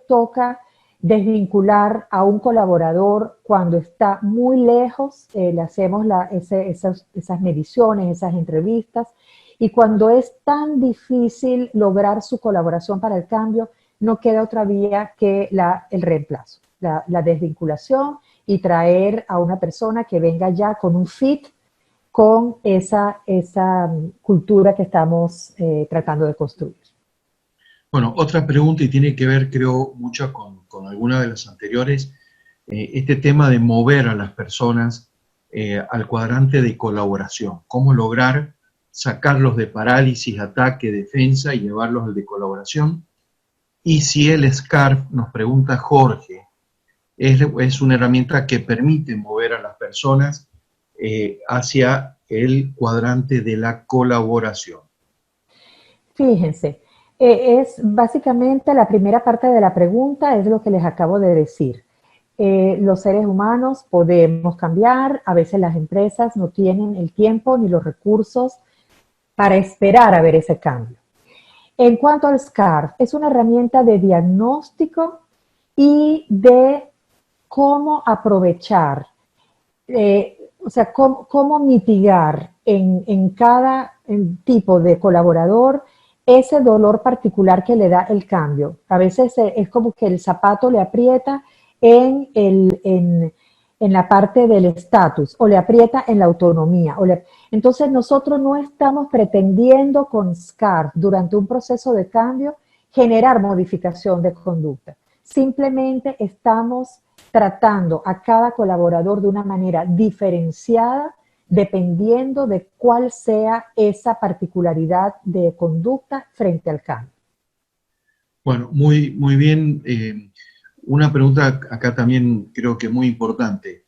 toca desvincular a un colaborador cuando está muy lejos, le hacemos esas mediciones, esas entrevistas, y cuando es tan difícil lograr su colaboración para el cambio, no queda otra vía que el reemplazo, la desvinculación y traer a una persona que venga ya con un fit con esa cultura que estamos tratando de construir. Bueno, otra pregunta, y tiene que ver, creo, mucho con alguna de las anteriores, este tema de mover a las personas al cuadrante de colaboración. ¿Cómo lograr sacarlos de parálisis, ataque, defensa y llevarlos al de colaboración? Y si el SCARF, nos pregunta Jorge, es una herramienta que permite mover a las personas hacia el cuadrante de la colaboración. Fíjense, es básicamente la primera parte de la pregunta, es lo que les acabo de decir. Los seres humanos podemos cambiar, a veces las empresas no tienen el tiempo ni los recursos para esperar a ver ese cambio. En cuanto al SCARF, es una herramienta de diagnóstico y de cómo aprovechar, o sea, cómo mitigar en cada tipo de colaborador ese dolor particular que le da el cambio. A veces es como que el zapato le aprieta en la parte del estatus, o le aprieta en la autonomía. Entonces nosotros no estamos pretendiendo con SCARF durante un proceso de cambio generar modificación de conducta. Simplemente estamos tratando a cada colaborador de una manera diferenciada dependiendo de cuál sea esa particularidad de conducta frente al cambio. Bueno, muy bien. Una pregunta acá también creo que muy importante.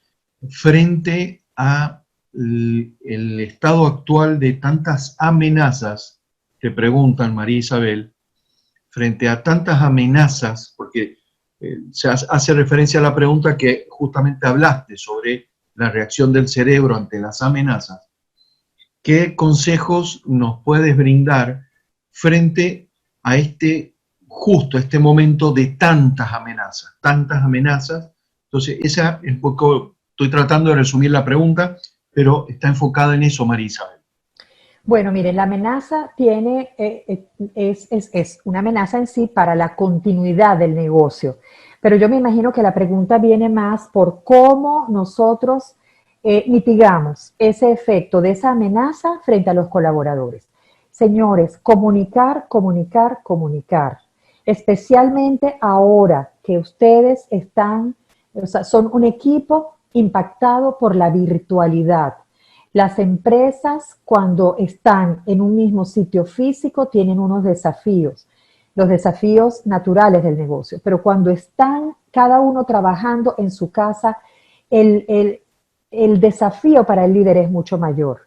Frente a el estado actual de tantas amenazas, te preguntan, María Isabel, frente a tantas amenazas, porque se hace referencia a la pregunta que justamente hablaste sobre la reacción del cerebro ante las amenazas, ¿qué consejos nos puedes brindar frente a justo este momento de tantas amenazas? Entonces, esa es un poco, estoy tratando de resumir la pregunta, pero está enfocada en eso, María Isabel. Bueno, miren, la amenaza es una amenaza en sí para la continuidad del negocio, pero yo me imagino que la pregunta viene más por cómo nosotros mitigamos ese efecto de esa amenaza frente a los colaboradores. Señores, comunicar, especialmente ahora que ustedes son un equipo impactado por la virtualidad. Las empresas, cuando están en un mismo sitio físico, tienen unos desafíos, los desafíos naturales del negocio, pero cuando están cada uno trabajando en su casa, el desafío para el líder es mucho mayor.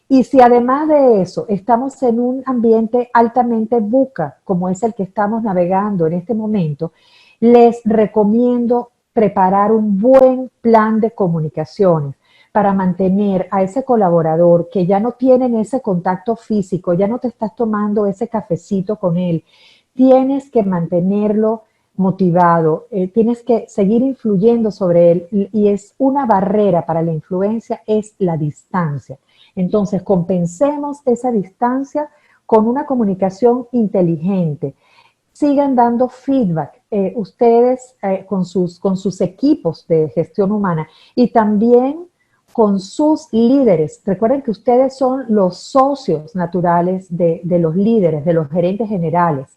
Y si además de eso estamos en un ambiente altamente VUCA, como es el que estamos navegando en este momento, les recomiendo preparar un buen plan de comunicaciones para mantener a ese colaborador que ya no tienen ese contacto físico, ya no te estás tomando ese cafecito con él, tienes que mantenerlo motivado, tienes que seguir influyendo sobre él, y es una barrera para la influencia, es la distancia. Entonces, compensemos esa distancia con una comunicación inteligente. Sigan dando feedback ustedes con sus equipos de gestión humana y también con sus líderes. Recuerden que ustedes son los socios naturales de los líderes, de los gerentes generales.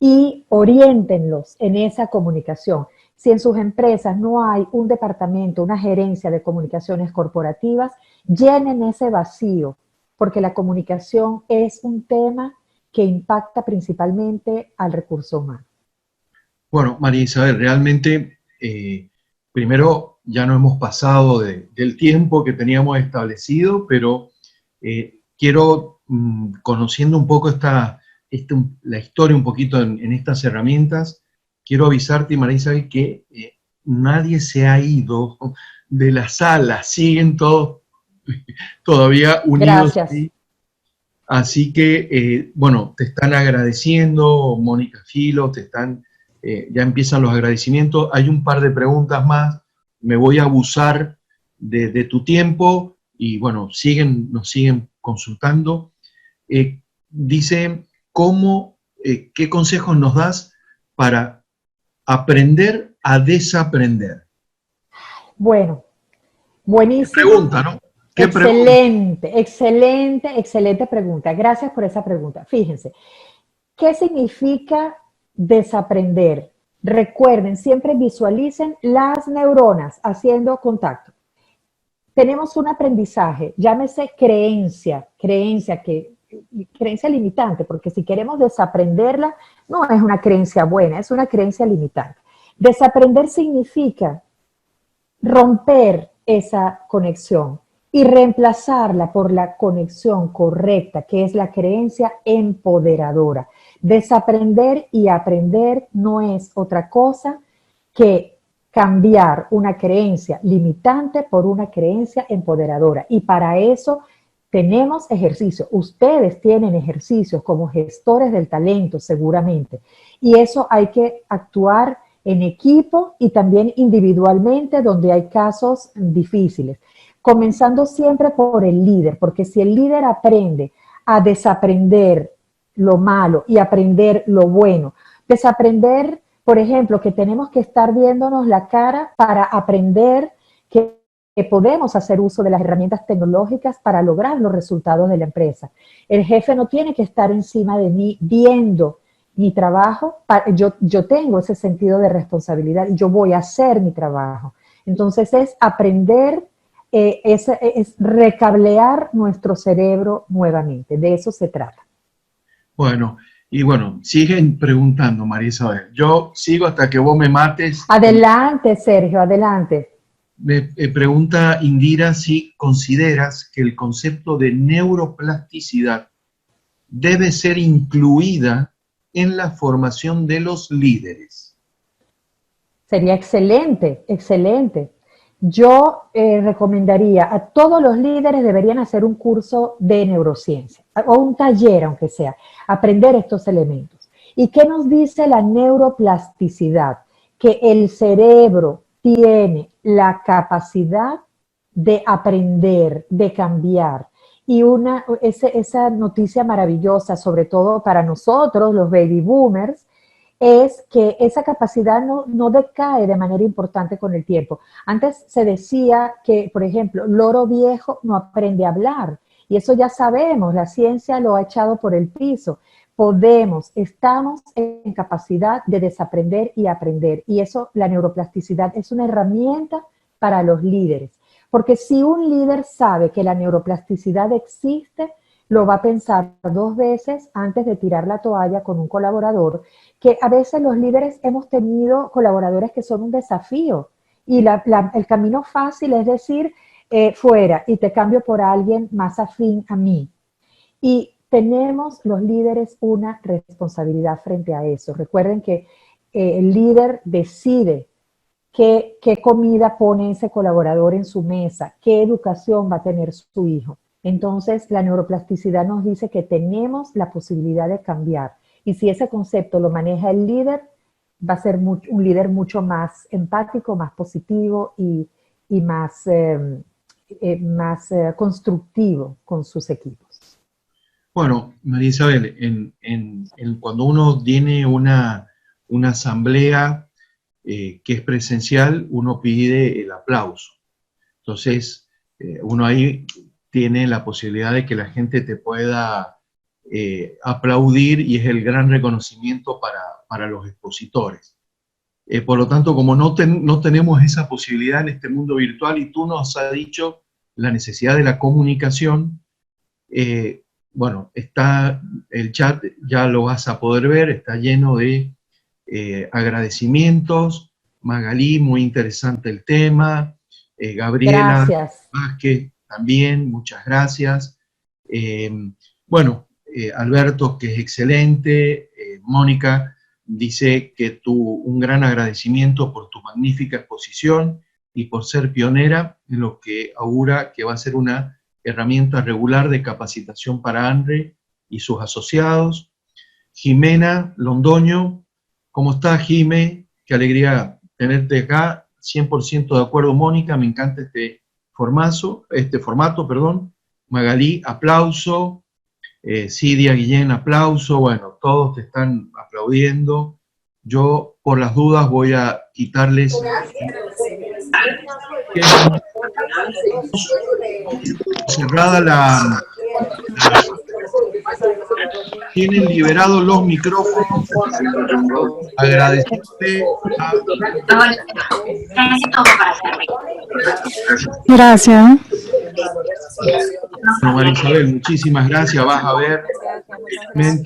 Y oriéntenlos en esa comunicación. Si en sus empresas no hay un departamento, una gerencia de comunicaciones corporativas, llenen ese vacío, porque la comunicación es un tema que impacta principalmente al recurso humano. Bueno, María Isabel, realmente, primero ya no hemos pasado del tiempo que teníamos establecido, pero quiero, conociendo un poco la historia un poquito en estas herramientas, quiero avisarte, María Isabel, que nadie se ha ido de la sala, siguen todos todavía unidos. Gracias. Así que, bueno, te están agradeciendo, Mónica Filo, ya empiezan los agradecimientos. Hay un par de preguntas más, me voy a abusar de tu tiempo y, bueno, nos siguen consultando. Dice, ¿qué consejos nos das para aprender a desaprender? Bueno, buenísimo. Pregunta, ¿no? ¿Qué pregunta? Excelente, excelente, excelente pregunta. Gracias por esa pregunta. Fíjense, ¿qué significa desaprender? Recuerden, siempre visualicen las neuronas haciendo contacto. Tenemos un aprendizaje, llámese creencia limitante, porque si queremos desaprenderla, no es una creencia buena, es una creencia limitante. Desaprender significa romper esa conexión y reemplazarla por la conexión correcta, que es la creencia empoderadora. Desaprender y aprender no es otra cosa que cambiar una creencia limitante por una creencia empoderadora. Y para eso tenemos ejercicios. Ustedes tienen ejercicios como gestores del talento, seguramente. Y eso hay que actuar en equipo y también individualmente, donde hay casos difíciles. Comenzando siempre por el líder, porque si el líder aprende a desaprender lo malo y aprender lo bueno, desaprender, por ejemplo, que tenemos que estar viéndonos la cara para aprender que podemos hacer uso de las herramientas tecnológicas para lograr los resultados de la empresa. El jefe no tiene que estar encima de mí viendo mi trabajo. Yo tengo ese sentido de responsabilidad y yo voy a hacer mi trabajo. Entonces es aprender, es recablear nuestro cerebro nuevamente. De eso se trata. Bueno, y bueno, siguen preguntando, María Isabel. Yo sigo hasta que vos me mates. Adelante, Sergio, adelante. Me pregunta Indira si consideras que el concepto de neuroplasticidad debe ser incluida en la formación de los líderes. Sería excelente, excelente. Yo recomendaría a todos los líderes deberían hacer un curso de neurociencia o un taller, aunque sea, aprender estos elementos. ¿Y qué nos dice la neuroplasticidad? Que el cerebro tiene la capacidad de aprender, de cambiar. Y esa noticia maravillosa, sobre todo para nosotros, los baby boomers, es que esa capacidad no decae de manera importante con el tiempo. Antes se decía que, por ejemplo, loro viejo no aprende a hablar, y eso ya sabemos, la ciencia lo ha echado por el piso. Estamos en capacidad de desaprender y aprender, y eso, la neuroplasticidad, es una herramienta para los líderes. Porque si un líder sabe que la neuroplasticidad existe, lo va a pensar 2 veces antes de tirar la toalla con un colaborador, que a veces los líderes hemos tenido colaboradores que son un desafío, y el camino fácil es decir, fuera, y te cambio por alguien más afín a mí. Y tenemos los líderes una responsabilidad frente a eso. Recuerden que el líder decide qué comida pone ese colaborador en su mesa, qué educación va a tener su hijo. Entonces, la neuroplasticidad nos dice que tenemos la posibilidad de cambiar. Y si ese concepto lo maneja el líder, va a ser un líder mucho más empático, más positivo y más constructivo con sus equipos. Bueno, María Isabel, cuando uno tiene una asamblea que es presencial, uno pide el aplauso. Entonces, uno ahí tiene la posibilidad de que la gente te pueda aplaudir, y es el gran reconocimiento para los expositores. Por lo tanto, como no tenemos esa posibilidad en este mundo virtual, y tú nos has dicho la necesidad de la comunicación, bueno, está el chat, ya lo vas a poder ver, está lleno de agradecimientos. Magalí, muy interesante el tema. Gabriela Gracias. Vázquez, también, muchas gracias. Bueno, Alberto, que es excelente. Mónica dice que un gran agradecimiento por tu magnífica exposición y por ser pionera en lo que augura que va a ser una herramienta regular de capacitación para ANRE y sus asociados. Jimena Londoño, ¿cómo estás, Jime? Qué alegría tenerte acá. 100% de acuerdo, Mónica, me encanta este formato. Magalí, aplauso. Cidia Guillén, aplauso. Bueno, todos te están aplaudiendo. Yo, por las dudas, voy a quitarles... Cerrada la... Tienen liberados los micrófonos. Agradecerte a... Gracias. Bueno, María Isabel, muchísimas gracias. Vas a ver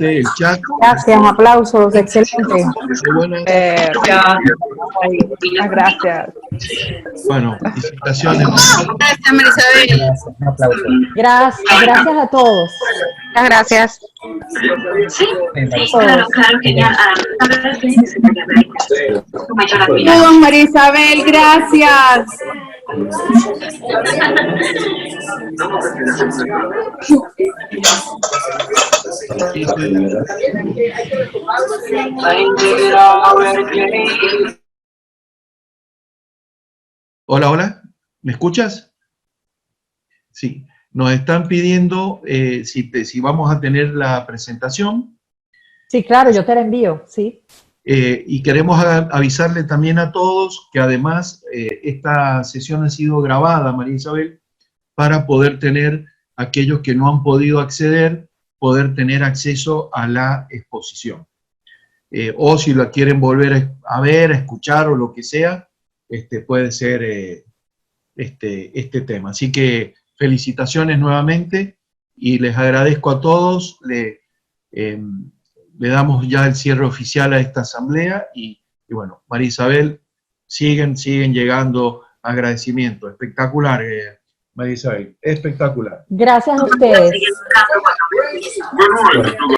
el chat. Gracias, aplausos, excelente. Gracias. Bueno, felicitaciones. Gracias, María Isabel. Un aplauso. Gracias a todos. Muchas gracias. Sí, claro, que ya. Saludos, María Isabel, gracias. Hola, hola, ¿me escuchas? Sí, nos están pidiendo si vamos a tener la presentación. Sí, claro, yo te la envío, sí. Y queremos avisarle también a todos que además esta sesión ha sido grabada, María Isabel, para poder tener, aquellos que no han podido acceder, poder tener acceso a la exposición. O si la quieren volver a ver, a escuchar o lo que sea, puede ser este tema. Así que felicitaciones nuevamente y les agradezco a todos. Le damos ya el cierre oficial a esta asamblea y bueno, María Isabel, siguen llegando agradecimientos. Espectacular, María Isabel, espectacular. Gracias a ustedes.